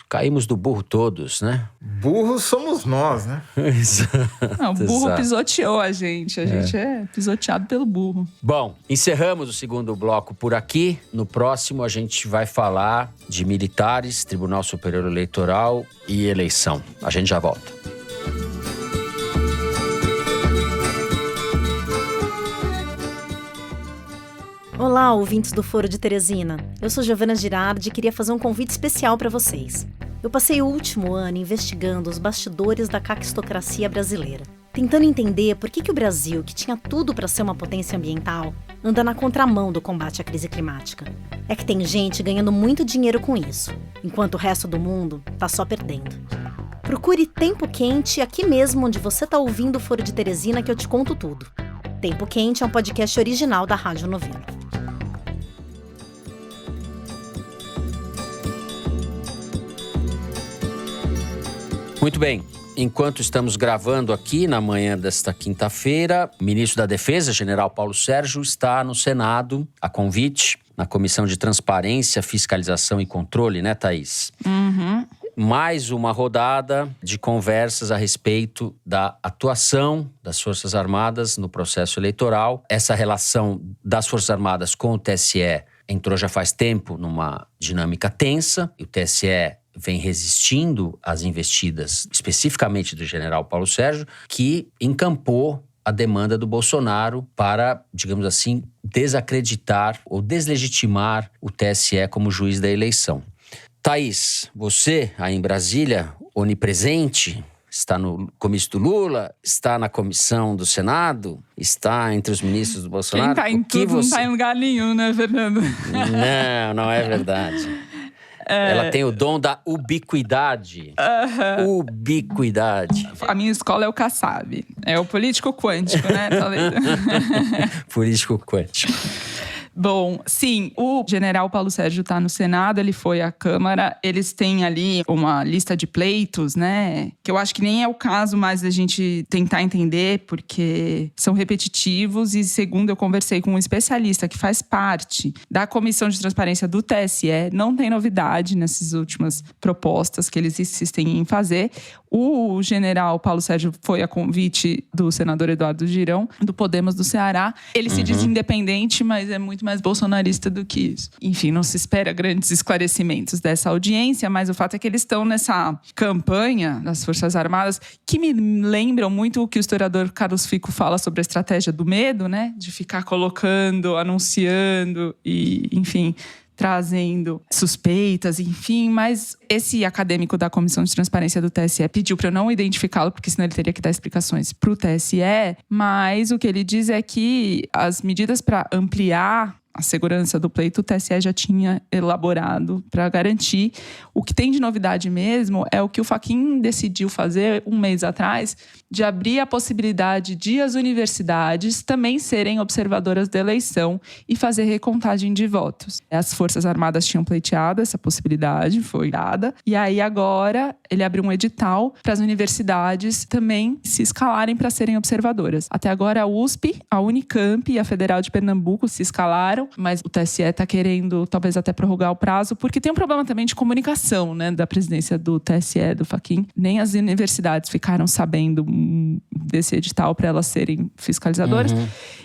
Caímos do burro todos, né? Burros somos nós, né? Não, o burro pisoteou a gente. A gente é pisoteado pelo burro. Bom, encerramos o segundo bloco por aqui. No próximo a gente vai falar de militares, Tribunal Superior Eleitoral e eleição. A gente já volta. Olá, ouvintes do Foro de Teresina. Eu sou Giovana Girardi e queria fazer um convite especial para vocês. Eu passei o último ano investigando os bastidores da caquistocracia brasileira, tentando entender por que o Brasil, que tinha tudo para ser uma potência ambiental, anda na contramão do combate à crise climática. É que tem gente ganhando muito dinheiro com isso, enquanto o resto do mundo tá só perdendo. Procure Tempo Quente aqui mesmo onde você tá ouvindo o Foro de Teresina que eu te conto tudo. Tempo Quente é um podcast original da Rádio Novelo. Muito bem. Enquanto estamos gravando aqui, na manhã desta quinta-feira, o ministro da Defesa, general Paulo Sérgio, está no Senado, a convite, na Comissão de Transparência, Fiscalização e Controle, né, Thaís? Uhum. Mais uma rodada de conversas a respeito da atuação das Forças Armadas no processo eleitoral. Essa relação das Forças Armadas com o TSE entrou já faz tempo numa dinâmica tensa, e o TSE vem resistindo às investidas, especificamente do general Paulo Sérgio, que encampou a demanda do Bolsonaro para, digamos assim, desacreditar ou deslegitimar o TSE como juiz da eleição. Thaís, você aí em Brasília, onipresente, está no comício do Lula, está na comissão do Senado, está entre os ministros do Bolsonaro. Quem tá em tudo não tá em lugar nenhum, né, Fernando? Não é verdade. Ela tem o dom da ubiquidade. Ubiquidade. A minha escola é o Kassab. É o político quântico, né? Político quântico. Bom, sim, o general Paulo Sérgio está no Senado, ele foi à Câmara, eles têm ali uma lista de pleitos, né? Que eu acho que nem é o caso mais da gente tentar entender, porque são repetitivos e, segundo eu conversei com um especialista que faz parte da Comissão de Transparência do TSE, não tem novidade nessas últimas propostas que eles insistem em fazer. O general Paulo Sérgio foi a convite do senador Eduardo Girão, do Podemos do Ceará. Ele se diz independente, mas é muito mais bolsonarista do que isso. Enfim, não se espera grandes esclarecimentos dessa audiência, mas o fato é que eles estão nessa campanha das Forças Armadas, que me lembram muito o que o historiador Carlos Fico fala sobre a estratégia do medo, né? De ficar colocando, anunciando e, enfim, trazendo suspeitas, enfim, mas esse acadêmico da Comissão de Transparência do TSE pediu para eu não identificá-lo, porque senão ele teria que dar explicações para o TSE, mas o que ele diz é que as medidas para ampliar a segurança do pleito, o TSE já tinha elaborado para garantir. O que tem de novidade mesmo é o que o Fachin decidiu fazer um mês atrás, de abrir a possibilidade de as universidades também serem observadoras da eleição e fazer recontagem de votos. As Forças Armadas tinham pleiteado essa possibilidade, foi dada, e aí agora ele abriu um edital para as universidades também se escalarem para serem observadoras. Até agora a USP, a Unicamp e a Federal de Pernambuco se escalaram, mas o TSE está querendo talvez até prorrogar o prazo, porque tem um problema também de comunicação, né, da presidência do TSE, do Fachin. Nem as universidades ficaram sabendo desse edital para elas serem fiscalizadoras.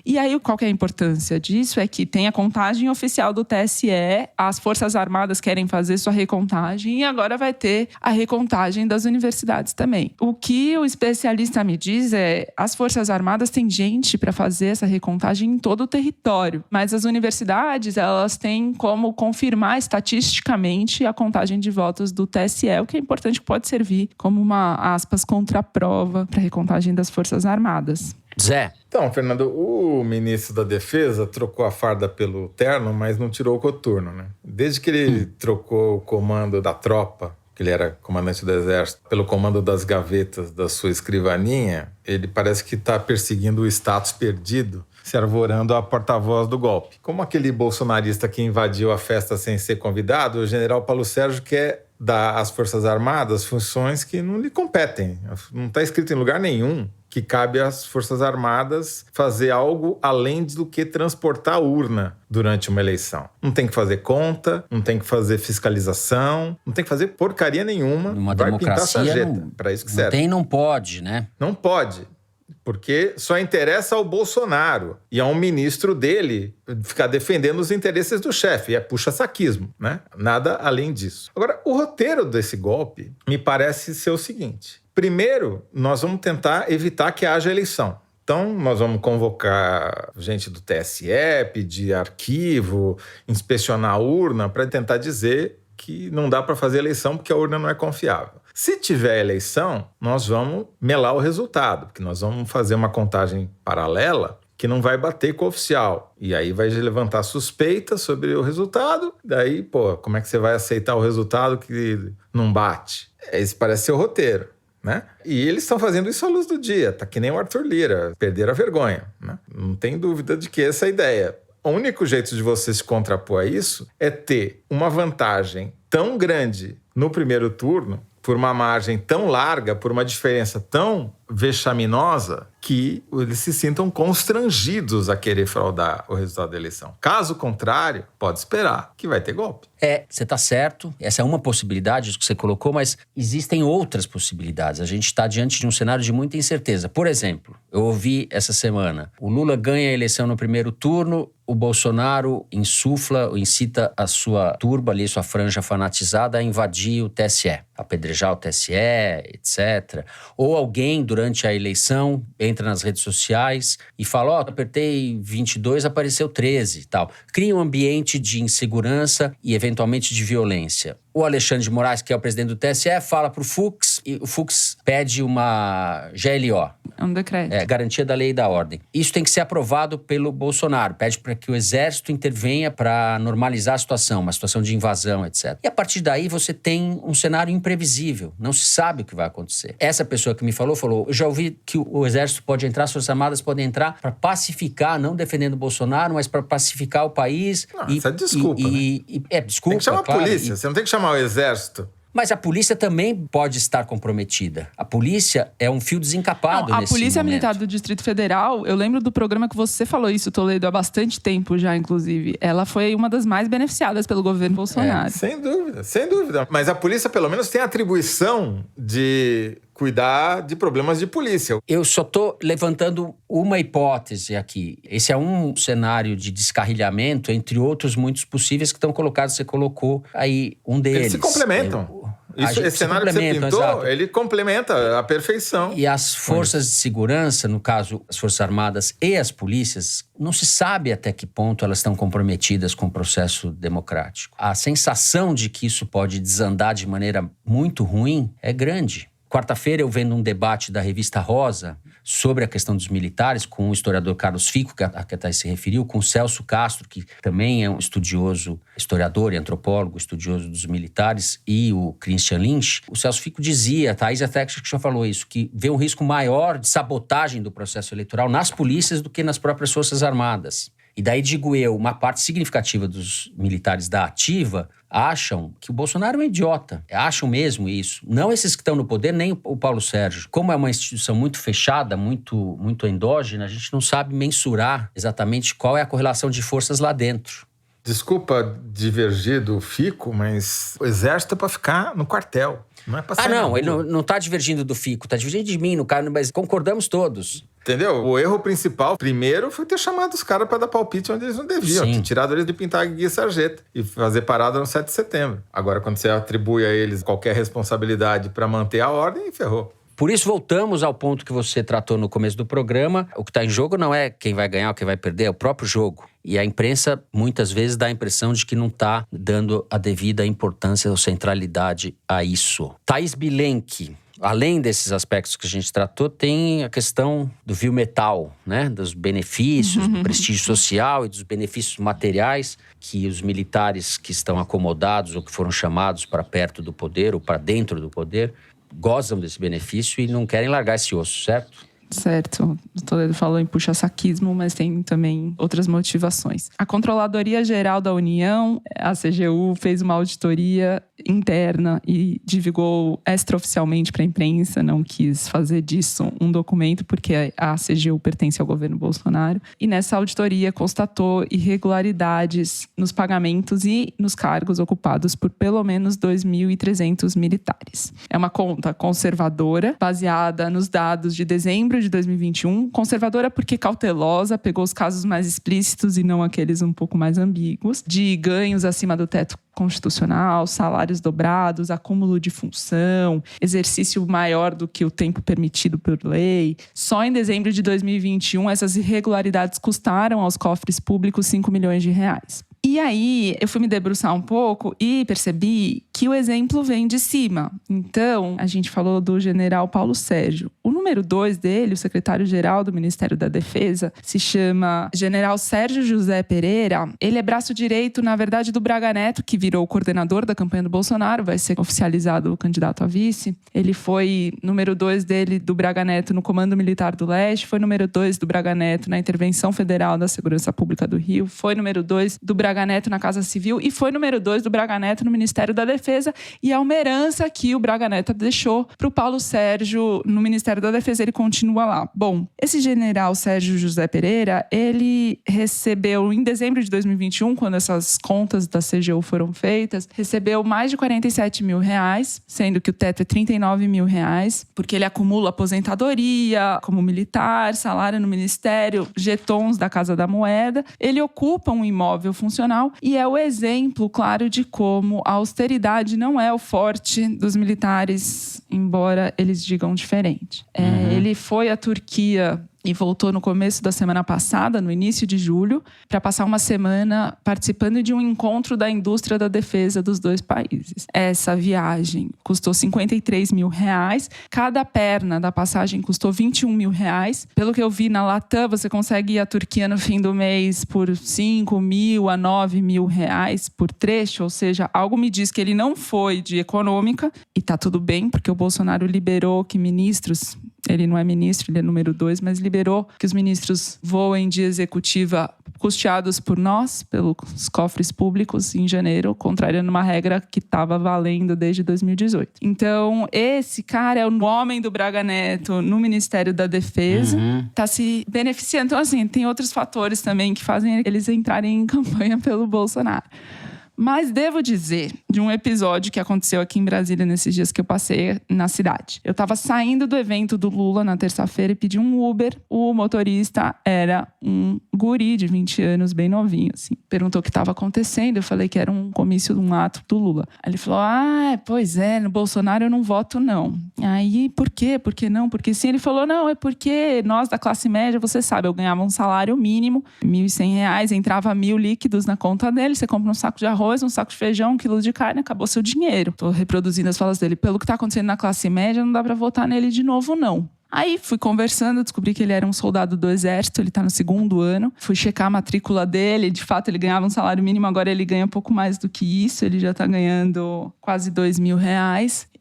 E aí, qual que é a importância disso? É que tem a contagem oficial do TSE, as Forças Armadas querem fazer sua recontagem e agora vai ter a recontagem das universidades também. O que o especialista me diz é, as Forças Armadas têm gente para fazer essa recontagem em todo o território, mas as universidades, elas têm como confirmar estatisticamente a contagem de votos do TSE, o que é importante, que pode servir como uma, aspas, contraprova para a recontagem das Forças Armadas. Zé. Então, Fernando, o ministro da Defesa trocou a farda pelo terno, mas não tirou o coturno, né? Desde que ele trocou o comando da tropa, que ele era comandante do Exército, pelo comando das gavetas da sua escrivaninha, ele parece que está perseguindo o status perdido, se arvorando a porta-voz do golpe. Como aquele bolsonarista que invadiu a festa sem ser convidado, o general Paulo Sérgio quer dar às Forças Armadas funções que não lhe competem. Não está escrito em lugar nenhum que cabe às Forças Armadas fazer algo além do que transportar a urna durante uma eleição. Não tem que fazer conta, não tem que fazer fiscalização, não tem que fazer porcaria nenhuma. Numa vai democracia, pintar sarjeta. Para isso que serve. Não tem, não pode, né? Não pode. Porque só interessa ao Bolsonaro e a um ministro dele ficar defendendo os interesses do chefe. É puxa-saquismo, né? Nada além disso. Agora, o roteiro desse golpe me parece ser o seguinte. Primeiro, nós vamos tentar evitar que haja eleição. Então, nós vamos convocar gente do TSE, pedir arquivo, inspecionar a urna para tentar dizer que não dá para fazer eleição porque a urna não é confiável. Se tiver eleição, nós vamos melar o resultado, porque nós vamos fazer uma contagem paralela que não vai bater com o oficial. E aí vai levantar suspeitas sobre o resultado. Daí, como é que você vai aceitar o resultado que não bate? Esse parece ser o roteiro, né? E eles estão fazendo isso à luz do dia. Tá que nem o Arthur Lira, perderam a vergonha, né? Não tem dúvida de que essa é a ideia. O único jeito de você se contrapor a isso é ter uma vantagem tão grande no primeiro turno, por uma margem tão larga, por uma diferença tão vexaminosa, que eles se sintam constrangidos a querer fraudar o resultado da eleição. Caso contrário, pode esperar que vai ter golpe. Você está certo. Essa é uma possibilidade que você colocou, mas existem outras possibilidades. A gente está diante de um cenário de muita incerteza. Por exemplo, eu ouvi essa semana, o Lula ganha a eleição no primeiro turno, o Bolsonaro incita a sua turba ali, sua franja fanatizada a invadir o TSE, apedrejar o TSE, etc. Ou alguém, durante durante a eleição, entra nas redes sociais e fala, apertei 22, apareceu 13 e tal. Cria um ambiente de insegurança e, eventualmente, de violência. O Alexandre de Moraes, que é o presidente do TSE, fala para o Fux e o Fux pede uma GLO. É um decreto. Garantia da lei e da ordem. Isso tem que ser aprovado pelo Bolsonaro. Pede para que o Exército intervenha para normalizar a situação, uma situação de invasão, etc. E a partir daí você tem um cenário imprevisível. Não se sabe o que vai acontecer. Essa pessoa que me falou, eu já ouvi que o Exército pode entrar, as Forças Armadas podem entrar para pacificar, não defendendo o Bolsonaro, mas para pacificar o país. Isso é desculpa, né? Desculpa, tem que chamar claro, a polícia, você não tem que chamar o Exército. Mas a polícia também pode estar comprometida. A polícia é um fio desencapado nesse momento. A Polícia Militar do Distrito Federal, eu lembro do programa que você falou isso, Toledo, há bastante tempo já, inclusive. Ela foi uma das mais beneficiadas pelo governo Bolsonaro. Sem dúvida, sem dúvida. Mas a polícia, pelo menos, tem a atribuição de cuidar de problemas de polícia. Eu só estou levantando uma hipótese aqui. Esse é um cenário de descarrilhamento, entre outros muitos possíveis que estão colocados. Você colocou aí um deles. Eles se complementam. Esse cenário que você pintou, exato. Ele complementa a perfeição. E as forças de segurança, no caso, as Forças Armadas e as polícias, não se sabe até que ponto elas estão comprometidas com o processo democrático. A sensação de que isso pode desandar de maneira muito ruim é grande. Quarta-feira, eu vendo um debate da revista Rosa sobre a questão dos militares, com o historiador Carlos Fico, a que a Thaís se referiu, com o Celso Castro, que também é um estudioso, historiador e antropólogo, estudioso dos militares, e o Christian Lynch. O Celso Fico dizia, a Thaís até que já falou isso, que vê um risco maior de sabotagem do processo eleitoral nas polícias do que nas próprias Forças Armadas. E daí, digo eu, uma parte significativa dos militares da ativa acham que o Bolsonaro é um idiota. Acham mesmo isso. Não esses que estão no poder, nem o Paulo Sérgio. Como é uma instituição muito fechada, muito endógena, a gente não sabe mensurar exatamente qual é a correlação de forças lá dentro. Desculpa divergir do Fico, mas o Exército é para ficar no quartel. Não é pra sair não, ele não está divergindo do Fico, está divergindo de mim, no caso, mas concordamos todos. Entendeu? O erro principal, primeiro, foi ter chamado os caras para dar palpite onde eles não deviam. Ter tirado eles de pintar a guia e sarjeta e fazer parada no 7 de setembro. Agora, quando você atribui a eles qualquer responsabilidade para manter a ordem, ferrou. Por isso, voltamos ao ponto que você tratou no começo do programa. O que está em jogo não é quem vai ganhar ou quem vai perder, é o próprio jogo. E a imprensa, muitas vezes, dá a impressão de que não está dando a devida importância ou centralidade a isso. Thaís Bilenque, além desses aspectos que a gente tratou, tem a questão do vil metal, né? Dos benefícios, do prestígio social e dos benefícios materiais que os militares que estão acomodados ou que foram chamados para perto do poder ou para dentro do poder gozam desse benefício e não querem largar esse osso, certo? Certo. O Toledo falou em puxa-saquismo, mas tem também outras motivações. A Controladoria Geral da União, a CGU, fez uma auditoria interna e divulgou extraoficialmente para a imprensa, não quis fazer disso um documento, porque a CGU pertence ao governo Bolsonaro. E nessa auditoria constatou irregularidades nos pagamentos e nos cargos ocupados por pelo menos 2.300 militares. É uma conta conservadora, baseada nos dados de dezembro de 2021, conservadora porque cautelosa, pegou os casos mais explícitos e não aqueles um pouco mais ambíguos, de ganhos acima do teto constitucional, salários dobrados, acúmulo de função, exercício maior do que o tempo permitido por lei. Só em dezembro de 2021, essas irregularidades custaram aos cofres públicos 5 milhões de reais. E aí, eu fui me debruçar um pouco e percebi que o exemplo vem de cima. Então, a gente falou do general Paulo Sérgio. O número 2 dele, o secretário-geral do Ministério da Defesa, se chama General Sérgio José Pereira. Ele é braço direito, na verdade, do Braga Neto, que virou o coordenador da campanha do Bolsonaro, vai ser oficializado o candidato a vice. Ele foi número 2 dele, do Braga Neto, no Comando Militar do Leste, foi número 2 do Braga Neto na Intervenção Federal da Segurança Pública do Rio, foi número 2 do Braga Neto na Casa Civil e foi número 2 do Braga Neto no Ministério da Defesa, e é uma herança que o Braga Neto deixou para o Paulo Sérgio no Ministério da Defesa, ele continua lá. Bom, esse general Sérgio José Pereira, ele recebeu em dezembro de 2021, quando essas contas da CGU foram feitas, recebeu mais de 47 mil reais, sendo que o teto é 39 mil reais, porque ele acumula aposentadoria como militar, salário no ministério, jetons da Casa da Moeda. Ele ocupa um imóvel funcional e é o exemplo, claro, de como a austeridade não é o forte dos militares, embora eles digam diferente. Ele foi à Turquia e voltou no começo da semana passada, no início de julho, para passar uma semana participando de um encontro da indústria da defesa dos dois países. Essa viagem custou R$53 mil. Cada perna da passagem custou R$21 mil. Pelo que eu vi na Latam, você consegue ir à Turquia no fim do mês por R$5 mil a R$9 mil por trecho. Ou seja, algo me diz que ele não foi de econômica. E tá tudo bem, porque o Bolsonaro liberou que ministros... Ele não é ministro, ele é número 2, mas liberou que os ministros voem de executiva custeados por nós, pelos cofres públicos, em janeiro, contrariando uma regra que estava valendo desde 2018. Então, esse cara é o homem do Braga Neto no Ministério da Defesa, está se beneficiando. Então, assim, tem outros fatores também que fazem eles entrarem em campanha pelo Bolsonaro. Mas devo dizer de um episódio que aconteceu aqui em Brasília nesses dias que eu passei na cidade. Eu estava saindo do evento do Lula na terça-feira e pedi um Uber. O motorista era um guri de 20 anos, bem novinho, assim. Perguntou o que estava acontecendo. Eu falei que era um comício, um ato do Lula. Aí ele falou, pois é, no Bolsonaro eu não voto, não. Aí, por quê? Por que não? Porque sim. Ele falou, não, é porque nós da classe média, você sabe, eu ganhava um salário mínimo, R$1.100, entrava 1.000 líquidos na conta dele, você compra um saco de arroz, um saco de feijão, 1 quilo de carne, acabou seu dinheiro. Tô reproduzindo as falas dele. Pelo que tá acontecendo na classe média, não dá pra votar nele de novo, não. Aí fui conversando, descobri que ele era um soldado do exército, ele tá no 2º ano. Fui checar a matrícula dele, de fato ele ganhava um salário mínimo, agora ele ganha um pouco mais do que isso, ele já tá ganhando quase R$2 mil.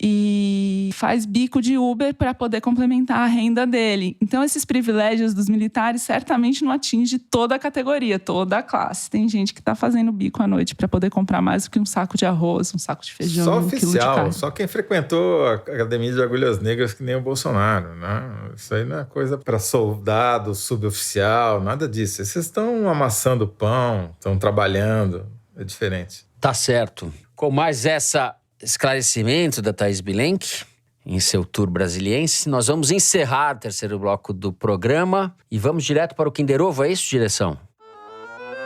E faz bico de Uber para poder complementar a renda dele. Então esses privilégios dos militares certamente não atingem toda a categoria, toda a classe. Tem gente que tá fazendo bico à noite para poder comprar mais do que um saco de arroz, um saco de feijão, só 1 quilo de oficial, carne. só quem frequentou a Academia de Agulhas Negras que nem o Bolsonaro, né? Isso aí não é coisa para soldado, suboficial, nada disso. Vocês estão amassando pão, estão trabalhando, é diferente. Tá certo. Com mais esse esclarecimento da Thaís Bilenque, em seu tour brasiliense, nós vamos encerrar o 3º bloco do programa e vamos direto para o Kinder Ovo, é isso, direção?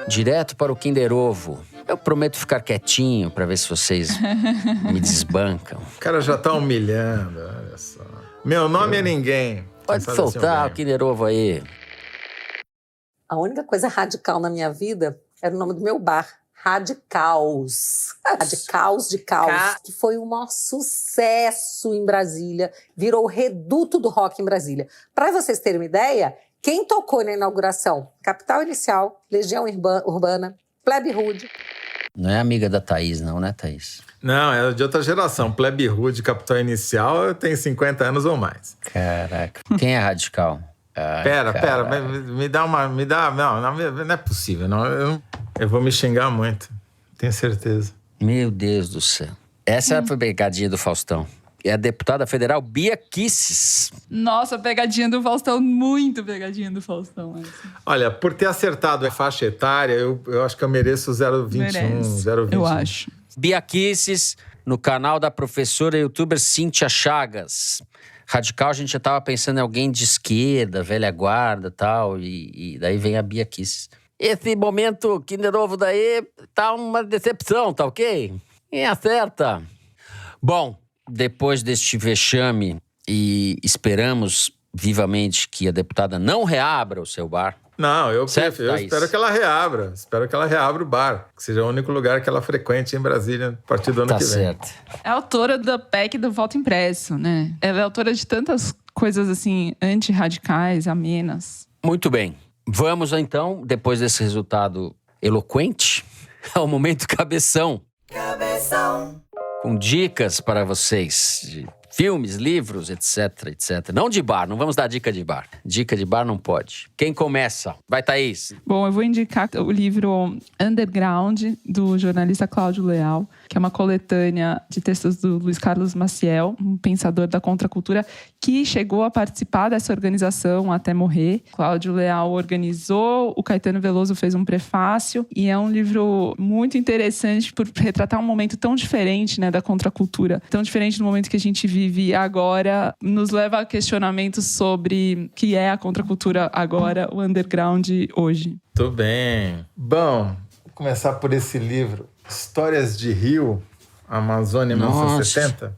Direto para o Kinder Ovo. Eu prometo ficar quietinho para ver se vocês me desbancam. O cara já tá humilhando, olha só. Meu nome é ninguém. Pode soltar o Kinder Ovo aí. A única coisa radical na minha vida era o nome do meu bar. Radicaus. Radicaus de Caos, que foi um maior sucesso em Brasília. Virou o reduto do rock em Brasília. Para vocês terem uma ideia, quem tocou na inauguração? Capital Inicial, Legião Urbana, Plebe Rude. Não é amiga da Thaís, não, né, Thaís? Não, é de outra geração. Plebe Rude, Capital Inicial, tem 50 anos ou mais. Caraca. Quem é radical? Pera, me dá uma... Não é possível, não. Eu vou me xingar muito, tenho certeza. Meu Deus do céu. Essa foi a pegadinha do Faustão. É a deputada federal Bia Kicis. Nossa, pegadinha do Faustão, muito pegadinha do Faustão. Olha, por ter acertado a faixa etária, eu acho que eu mereço 0,21, 0,21. Eu acho. Bia Kicis, no canal da professora youtuber Cíntia Chagas. Radical, a gente já estava pensando em alguém de esquerda, velha guarda e tal, e daí vem a Bia Kicis. Esse momento Kinder Ovo daí tá uma decepção, tá ok? Quem acerta? Bom, depois deste vexame, e esperamos vivamente que a deputada não reabra o seu bar. Não, eu certo, espero que ela reabra. Espero que ela reabra o bar. Que seja o único lugar que ela frequente em Brasília a partir do ano que vem. Certo. É autora da PEC do voto impresso, né? Ela é autora de tantas coisas assim, antirradicais, amenas. Muito bem. Vamos então, depois desse resultado eloquente, ao momento Cabeção. Cabeção. Com dicas para vocês de filmes, livros, etc, etc. Não de bar, não vamos dar dica de bar. Dica de bar não pode. Quem começa? Vai, Thaís. Bom, eu vou indicar o livro Underground, do jornalista Cláudio Leal, que é uma coletânea de textos do Luiz Carlos Maciel, um pensador da contracultura, que chegou a participar dessa organização até morrer. Cláudio Leal organizou, o Caetano Veloso fez um prefácio, e é um livro muito interessante por retratar um momento tão diferente, né, da contracultura, tão diferente do momento que a gente vive agora, nos leva a questionamentos sobre o que é a contracultura agora, o underground hoje. Tudo bem. Bom, vou começar por esse livro, Histórias de Rio, Amazônia 1970,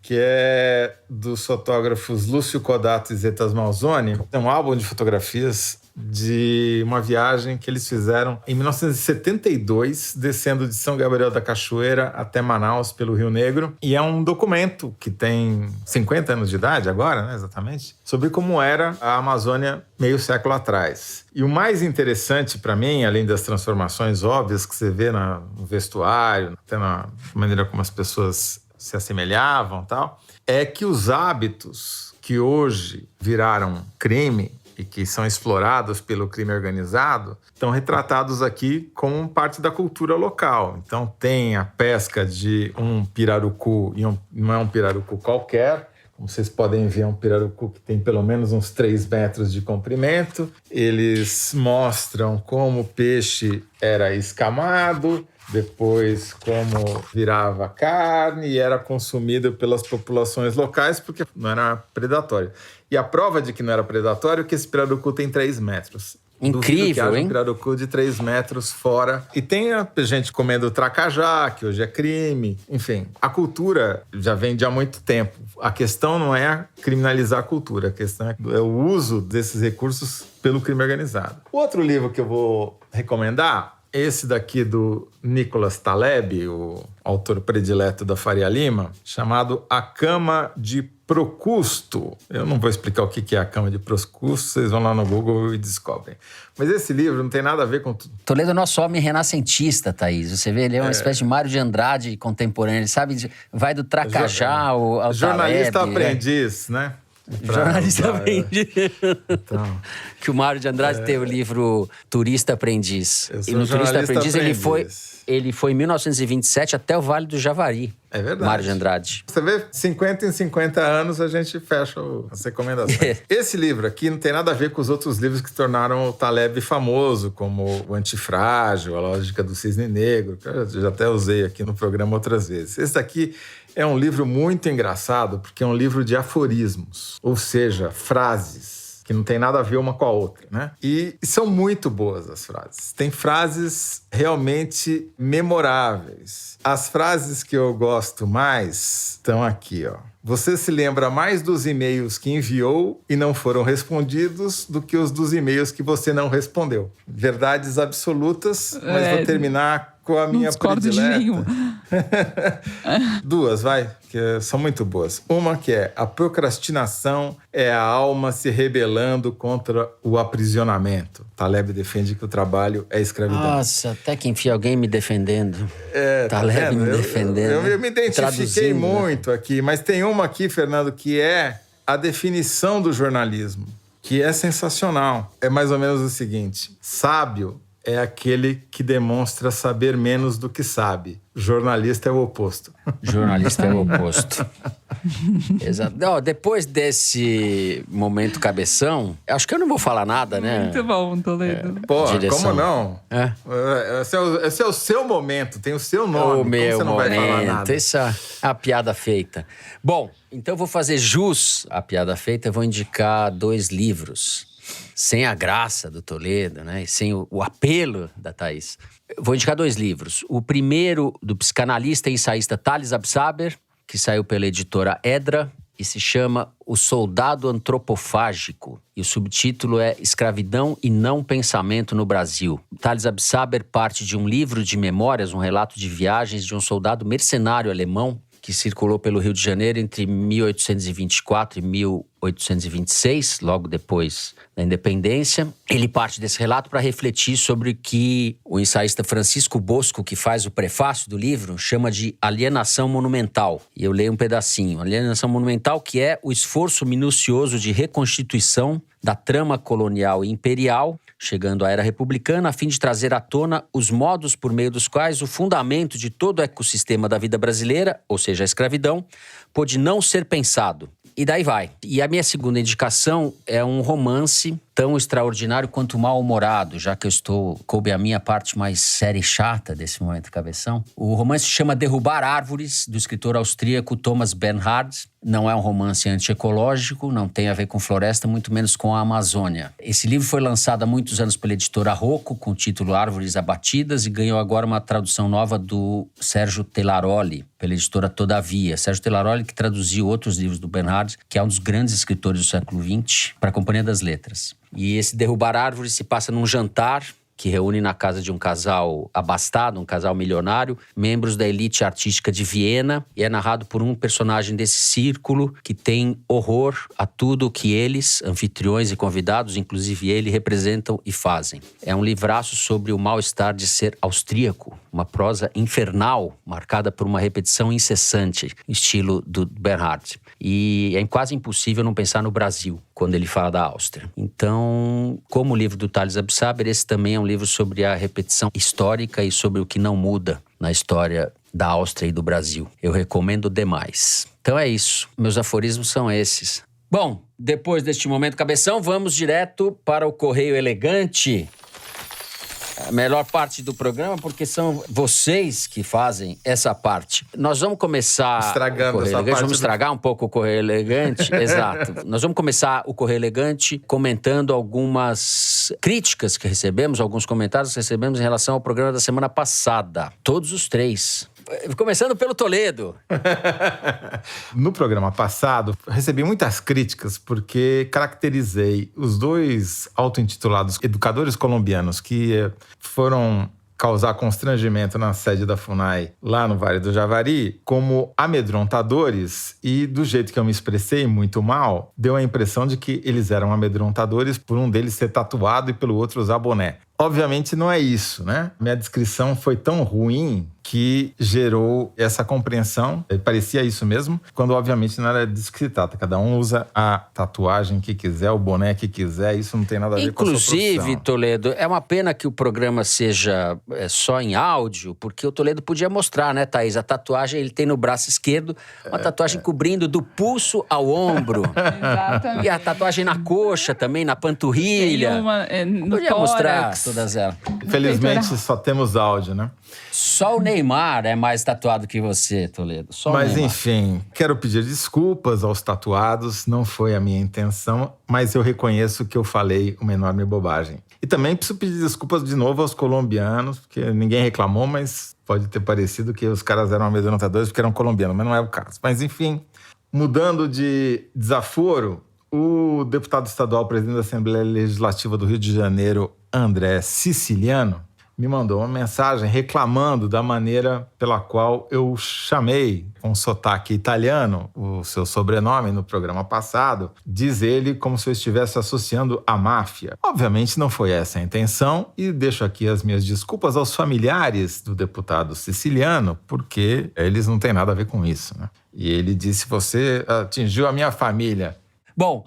que é dos fotógrafos Lúcio Codato e Zeta Smalzoni. É um álbum de fotografias de uma viagem que eles fizeram em 1972, descendo de São Gabriel da Cachoeira até Manaus, pelo Rio Negro. E é um documento que tem 50 anos de idade agora, né, exatamente, sobre como era a Amazônia meio século atrás. E o mais interessante para mim, além das transformações óbvias que você vê no vestuário, até na maneira como as pessoas se assemelhavam e tal, é que os hábitos que hoje viraram crime e que são explorados pelo crime organizado, estão retratados aqui como parte da cultura local. Então tem a pesca de um pirarucu, e não é um pirarucu qualquer. Como vocês podem ver, é um pirarucu que tem pelo menos uns 3 metros de comprimento. Eles mostram como o peixe era escamado, depois como virava carne e era consumido pelas populações locais porque não era predatório. E a prova de que não era predatório é que esse pirarucu tem 3 metros. Incrível, hein? Um pirarucu de 3 metros fora. E tem a gente comendo tracajá, que hoje é crime. Enfim, a cultura já vem de há muito tempo. A questão não é criminalizar a cultura, a questão é o uso desses recursos pelo crime organizado. O outro livro que eu vou recomendar, esse daqui do Nicholas Taleb, o autor predileto da Faria Lima, chamado A Cama de Procusto. Eu não vou explicar o que é a Cama de Procusto, vocês vão lá no Google e descobrem. Mas esse livro não tem nada a ver com tudo. Toledo é nosso homem renascentista, Thaís. Você vê, ele é uma espécie de Mário de Andrade contemporâneo. Ele sabe, vai do Tracajá ao jornalista Taleb, aprendiz, né? Jornalista aprendiz. Então, que o Mário de Andrade tem o livro Turista Aprendiz. Eu sou E no Turista jornalista Aprendiz ele foi em 1927 até o Vale do Javari. É verdade. Mário de Andrade. Você vê, 50 em 50 anos a gente fecha as recomendações. Esse livro aqui não tem nada a ver com os outros livros que tornaram o Taleb famoso, como O Antifrágil, A Lógica do Cisne Negro, que eu já até usei aqui no programa outras vezes. Esse daqui é um livro muito engraçado, porque é um livro de aforismos, ou seja, frases que não tem nada a ver uma com a outra, né? E são muito boas as frases. Tem frases realmente memoráveis. As frases que eu gosto mais estão aqui, ó. Você se lembra mais dos e-mails que enviou e não foram respondidos do que os dos e-mails que você não respondeu. Verdades absolutas, mas vou terminar com a minha não discordo predileta. De nenhuma. 2, vai, que são muito boas. Uma que é: a procrastinação é a alma se rebelando contra o aprisionamento. Taleb defende que o trabalho é escravidão. Nossa, até que enfim alguém me defendendo. Taleb me defendendo. Eu me identifiquei muito aqui, mas tem uma aqui, Fernando, que é a definição do jornalismo, que é sensacional. É mais ou menos o seguinte: sábio é aquele que demonstra saber menos do que sabe. Jornalista é o oposto. Jornalista é o oposto. Exato. Não, depois desse momento cabeção, acho que eu não vou falar nada, né? Muito bom, Toledo. Pô, Direção. Como não? Esse é o seu momento, tem o seu nome. O meu você não momento. Vai falar nada? Essa é a piada feita. Bom, então eu vou fazer jus à piada feita. Eu vou indicar 2 livros. Sem a graça do Toledo, né? E sem o apelo da Thaís. Vou indicar 2 livros. O primeiro, do psicanalista e ensaísta Thales Absaber, que saiu pela editora Edra e se chama O Soldado Antropofágico. E o subtítulo é Escravidão e Não Pensamento no Brasil. Thales Absaber parte de um livro de memórias, um relato de viagens de um soldado mercenário alemão que circulou pelo Rio de Janeiro entre 1824 e 1826, logo depois da independência. Ele parte desse relato para refletir sobre o que o ensaísta Francisco Bosco, que faz o prefácio do livro, chama de alienação monumental. E eu leio um pedacinho. Alienação monumental, que é o esforço minucioso de reconstituição da trama colonial e imperial, chegando à era republicana, a fim de trazer à tona os modos por meio dos quais o fundamento de todo o ecossistema da vida brasileira, ou seja, a escravidão, pôde não ser pensado. E daí vai. E a minha segunda indicação é um romance tão extraordinário quanto mal-humorado, já que coube a minha parte mais séria e chata desse momento cabeção. O romance se chama Derrubar Árvores, do escritor austríaco Thomas Bernhard. Não é um romance antiecológico, não tem a ver com floresta, muito menos com a Amazônia. Esse livro foi lançado há muitos anos pela editora Rocco, com o título Árvores Abatidas, e ganhou agora uma tradução nova do Sérgio Telaroli, pela editora Todavia. Sérgio Telaroli, que traduziu outros livros do Bernhard, que é um dos grandes escritores do século XX, para a Companhia das Letras. E esse Derrubar Árvores se passa num jantar que reúne na casa de um casal abastado, um casal milionário, membros da elite artística de Viena, e é narrado por um personagem desse círculo que tem horror a tudo que eles, anfitriões e convidados, inclusive ele, representam e fazem. É um livraço sobre o mal-estar de ser austríaco, uma prosa infernal, marcada por uma repetição incessante, estilo do Bernhard. E é quase impossível não pensar no Brasil, quando ele fala da Áustria. Então, como o livro do Thales Absaber, esse também é um livro sobre a repetição histórica e sobre o que não muda na história da Áustria e do Brasil. Eu recomendo demais. Então é isso. Meus aforismos são esses. Bom, depois deste momento cabeção, vamos direto para o Correio Elegante. A melhor parte do programa, porque são vocês que fazem essa parte. Nós vamos começar estragando essa parte. Vamos estragar um pouco o Correio Elegante. Exato. Nós vamos começar o Correio Elegante comentando algumas críticas que recebemos, alguns comentários que recebemos em relação ao programa da semana passada. Todos os 3. Começando pelo Toledo. No programa passado, recebi muitas críticas porque caracterizei os 2 auto-intitulados educadores colombianos que foram causar constrangimento na sede da FUNAI, lá no Vale do Javari, como amedrontadores, e do jeito que eu me expressei muito mal, deu a impressão de que eles eram amedrontadores por um deles ser tatuado e pelo outro usar boné. Obviamente não é isso, né? Minha descrição foi tão ruim que gerou essa compreensão. Parecia isso mesmo, quando obviamente não era disso que se trata. Cada um usa a tatuagem que quiser, o boné que quiser, isso não tem nada a ver com a sua profissão. Inclusive, Toledo, é uma pena que o programa seja só em áudio, porque o Toledo podia mostrar, né, Thaís? A tatuagem ele tem no braço esquerdo, uma tatuagem cobrindo do pulso ao ombro. Exatamente. E a tatuagem na coxa também, na panturrilha. Tem uma no podia tórax. Mostrar todas elas. Infelizmente só temos áudio, né? Só o Neymar é mais tatuado que você, Toledo. Só mas, o Neymar. Enfim, quero pedir desculpas aos tatuados. Não foi a minha intenção, mas eu reconheço que eu falei uma enorme bobagem. E também preciso pedir desculpas de novo aos colombianos, porque ninguém reclamou, mas pode ter parecido que os caras eram amedrontadores porque eram colombianos, mas não é o caso. Mas, enfim, mudando de desaforo, o deputado estadual, presidente da Assembleia Legislativa do Rio de Janeiro, André Siciliano, me mandou uma mensagem reclamando da maneira pela qual eu chamei, com sotaque italiano, o seu sobrenome no programa passado. Diz ele como se eu estivesse associando a máfia. Obviamente não foi essa a intenção, e deixo aqui as minhas desculpas aos familiares do deputado siciliano, porque eles não têm nada a ver com isso, né? E ele disse: você atingiu a minha família. Bom,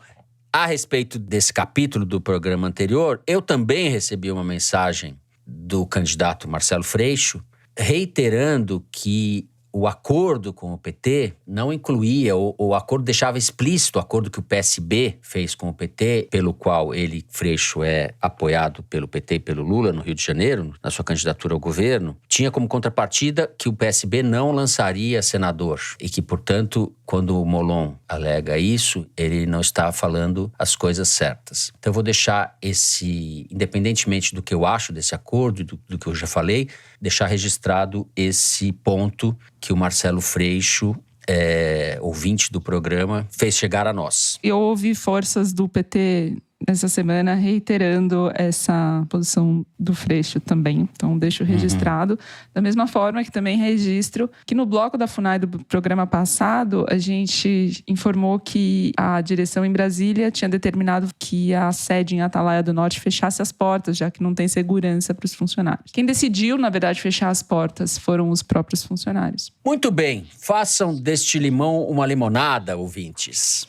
a respeito desse capítulo do programa anterior, eu também recebi uma mensagem do candidato Marcelo Freixo, reiterando que o acordo com o PT não incluía, o acordo deixava explícito, o acordo que o PSB fez com o PT, pelo qual ele, Freixo, é apoiado pelo PT e pelo Lula no Rio de Janeiro, na sua candidatura ao governo, tinha como contrapartida que o PSB não lançaria senador e que, portanto, quando o Molon alega isso, ele não está falando as coisas certas. Então eu vou deixar independentemente do que eu acho desse acordo, do que eu já falei, deixar registrado esse ponto que o Marcelo Freixo, ouvinte do programa, fez chegar a nós. Eu ouvi forças do PT essa semana reiterando essa posição do Freixo também. Então, deixo registrado. Da mesma forma que também registro que no bloco da FUNAI do programa passado, a gente informou que a direção em Brasília tinha determinado que a sede em Atalaia do Norte fechasse as portas, já que não tem segurança para os funcionários. Quem decidiu, na verdade, fechar as portas foram os próprios funcionários. Muito bem. Façam deste limão uma limonada, ouvintes.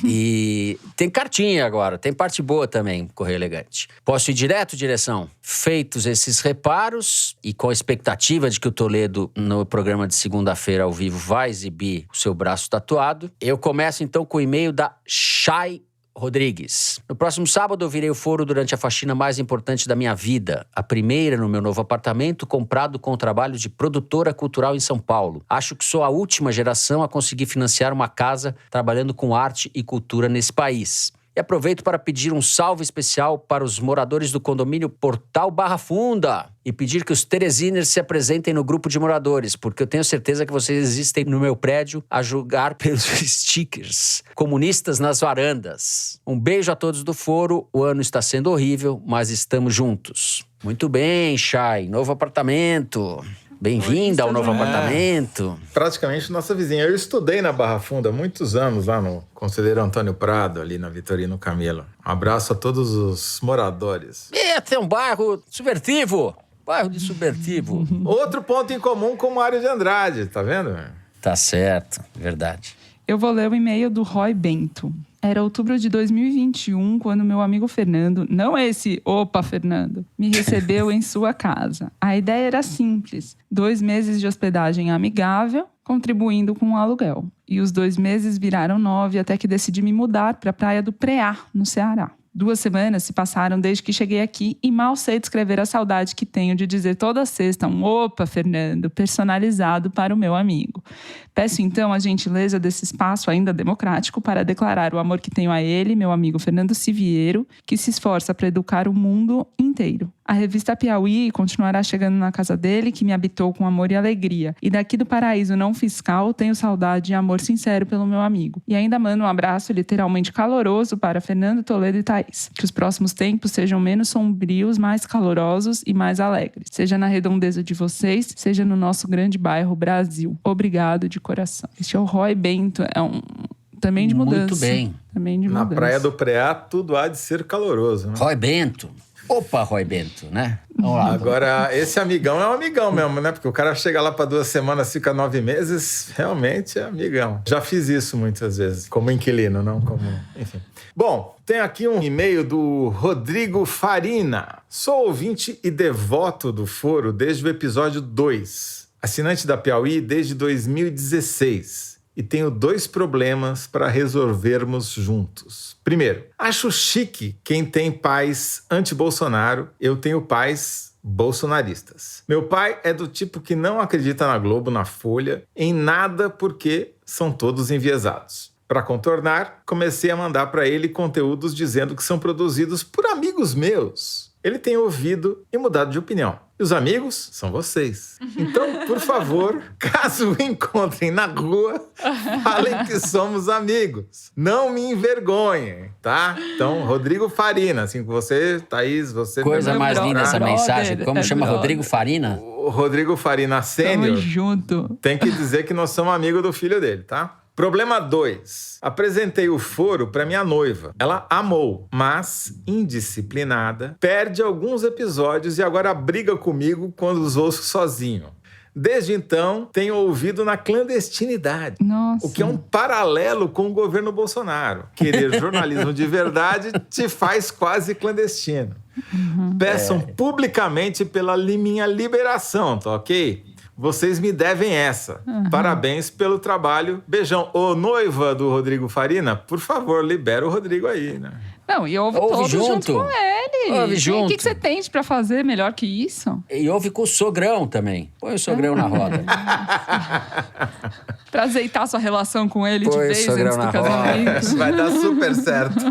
E tem cartinha agora, tem parte boa também, Correio Elegante. Posso ir direto, direção? Feitos esses reparos e com a expectativa de que o Toledo, no programa de segunda-feira ao vivo, vai exibir o seu braço tatuado, eu começo então com o e-mail da Chay Rodrigues. No próximo sábado eu virei o foro durante a faxina mais importante da minha vida. A primeira no meu novo apartamento, comprado com o trabalho de produtora cultural em São Paulo. Acho que sou a última geração a conseguir financiar uma casa trabalhando com arte e cultura nesse país. E aproveito para pedir um salve especial para os moradores do condomínio Portal Barra Funda e pedir que os Tereziners se apresentem no grupo de moradores, porque eu tenho certeza que vocês existem no meu prédio a julgar pelos stickers comunistas nas varandas. Um beijo a todos do foro, o ano está sendo horrível, mas estamos juntos. Muito bem, Chay, novo apartamento. Bem-vinda ao novo apartamento. Praticamente nossa vizinha. Eu estudei na Barra Funda há muitos anos, lá no Conselheiro Antônio Prado, ali na Vitorino Camilo. Um abraço a todos os moradores. Esse é um bairro subversivo. Bairro de subversivo. Outro ponto em comum com o Mário de Andrade, tá vendo? Tá certo, verdade. Eu vou ler o e-mail do Roy Bento. Era outubro de 2021, quando meu amigo Fernando, não esse, opa, Fernando, me recebeu em sua casa. A ideia era simples: 2 meses de hospedagem amigável, contribuindo com o aluguel. E os 2 meses viraram 9, até que decidi me mudar para a praia do Preá, no Ceará. 2 semanas se passaram desde que cheguei aqui e mal sei descrever a saudade que tenho de dizer toda sexta um opa, Fernando, personalizado para o meu amigo. Peço então a gentileza desse espaço ainda democrático para declarar o amor que tenho a ele, meu amigo Fernando Siviero, que se esforça para educar o mundo inteiro. A revista Piauí continuará chegando na casa dele, que me habitou com amor e alegria. E daqui do paraíso não fiscal, tenho saudade e amor sincero pelo meu amigo. E ainda mando um abraço literalmente caloroso para Fernando, Toledo e Thaís. Que os próximos tempos sejam menos sombrios, mais calorosos e mais alegres. Seja na redondeza de vocês, seja no nosso grande bairro Brasil. Obrigado de coração. Este é o Roy Bento, é um... também de mudança. Muito bem. Também de mudança. Na Praia do Preá, tudo há de ser caloroso, né? Roy Bento. Opa, Roy Bento, né? Vamos lá. Agora, esse amigão é um amigão mesmo, né? Porque o cara chega lá para 2 semanas, fica 9 meses, realmente é amigão. Já fiz isso muitas vezes, como inquilino, não como... Enfim. Bom, tem aqui um e-mail do Rodrigo Farina. Sou ouvinte e devoto do foro desde o episódio 2. Assinante da Piauí desde 2016. E tenho 2 problemas para resolvermos juntos. Primeiro, acho chique quem tem pais anti-Bolsonaro. Eu tenho pais bolsonaristas. Meu pai é do tipo que não acredita na Globo, na Folha, em nada porque são todos enviesados. Para contornar, comecei a mandar para ele conteúdos dizendo que são produzidos por amigos meus. Ele tem ouvido e mudado de opinião. E os amigos são vocês. Então, por favor, caso o encontrem na rua, falem que somos amigos. Não me envergonhem, tá? Então, Rodrigo Farina, assim, você, Thaís, você... Coisa mais linda essa mensagem. Como chama Rodrigo Farina? O Rodrigo Farina Sênior. Tamo junto. Tem que dizer que nós somos amigos do filho dele, tá? Problema 2. Apresentei o foro para minha noiva. Ela amou, mas, indisciplinada, perde alguns episódios e agora briga comigo quando os ouço sozinho. Desde então, tenho ouvido na clandestinidade. Nossa. O que é um paralelo com o governo Bolsonaro. Querer jornalismo de verdade te faz quase clandestino. Peçam publicamente pela minha liberação, tá ok? Vocês me devem essa. Parabéns pelo trabalho. Beijão. Ô, noiva do Rodrigo Farina, por favor, libera o Rodrigo aí, né? Não, e ouve todos junto com ele. Ouve junto. O que você tem pra fazer melhor que isso? E ouve com o sogrão também. Põe o sogrão na roda. Pra azeitar sua relação com ele de vez antes do casamento. Vai dar super certo.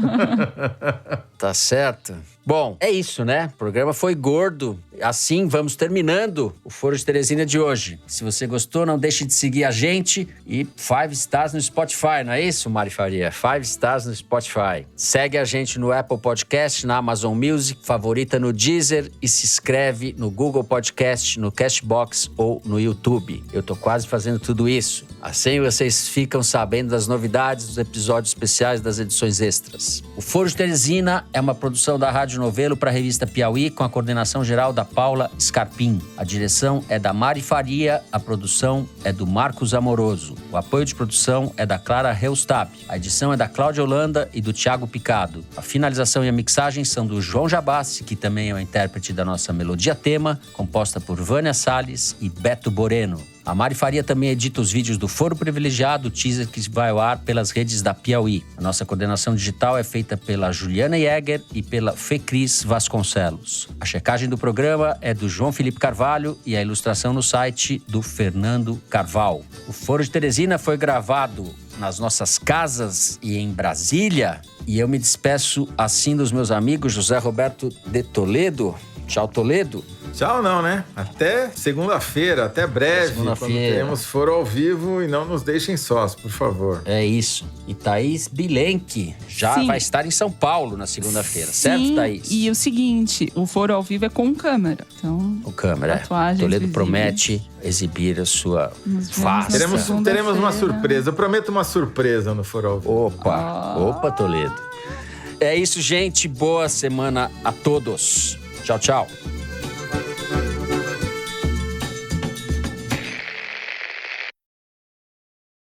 Tá certo. Bom, é isso, né? O programa foi gordo. Assim, vamos terminando o Foro de Teresina de hoje. Se você gostou, não deixe de seguir a gente e 5 stars no Spotify, não é isso, Mari Faria? 5 stars no Spotify. Segue a gente no Apple Podcast, na Amazon Music, favorita no Deezer e se inscreve no Google Podcast, no Castbox ou no YouTube. Eu tô quase fazendo tudo isso. Assim vocês ficam sabendo das novidades dos episódios especiais das edições extras. O Foro de Teresina é uma produção da Rádio Novelo para a revista Piauí com a coordenação geral da Paula Scarpim. A direção é da Mari Faria, a produção é do Marcos Amoroso. O apoio de produção é da Clara Reustab. A edição é da Cláudia Holanda e do Thiago Picado. A finalização e a mixagem são do João Jabassi, que também é o intérprete da nossa melodia tema, composta por Vânia Salles e Beto Boreno. A Mari Faria também edita os vídeos do Foro Privilegiado, o teaser que vai ao ar pelas redes da Piauí. A nossa coordenação digital é feita pela Juliana Jäger e pela Fecris Vasconcelos. A checagem do programa é do João Felipe Carvalho e a ilustração no site do Fernando Carvalho. O Foro de Teresina foi gravado nas nossas casas e em Brasília. E eu me despeço assim dos meus amigos José Roberto de Toledo. Tchau, Toledo. Tchau não, né? Até segunda-feira, até breve, quando teremos Foro ao Vivo, e não nos deixem sós, por favor. É isso. E Thaís Bilenque já vai estar em São Paulo na segunda-feira, certo, Thaís? E o seguinte, o Foro ao Vivo é com câmera. Então, com câmera, Toledo promete exibir a sua face. Teremos uma surpresa, eu prometo uma surpresa no Foro ao Vivo. Opa, Toledo. É isso, gente. Boa semana a todos. Tchau, tchau.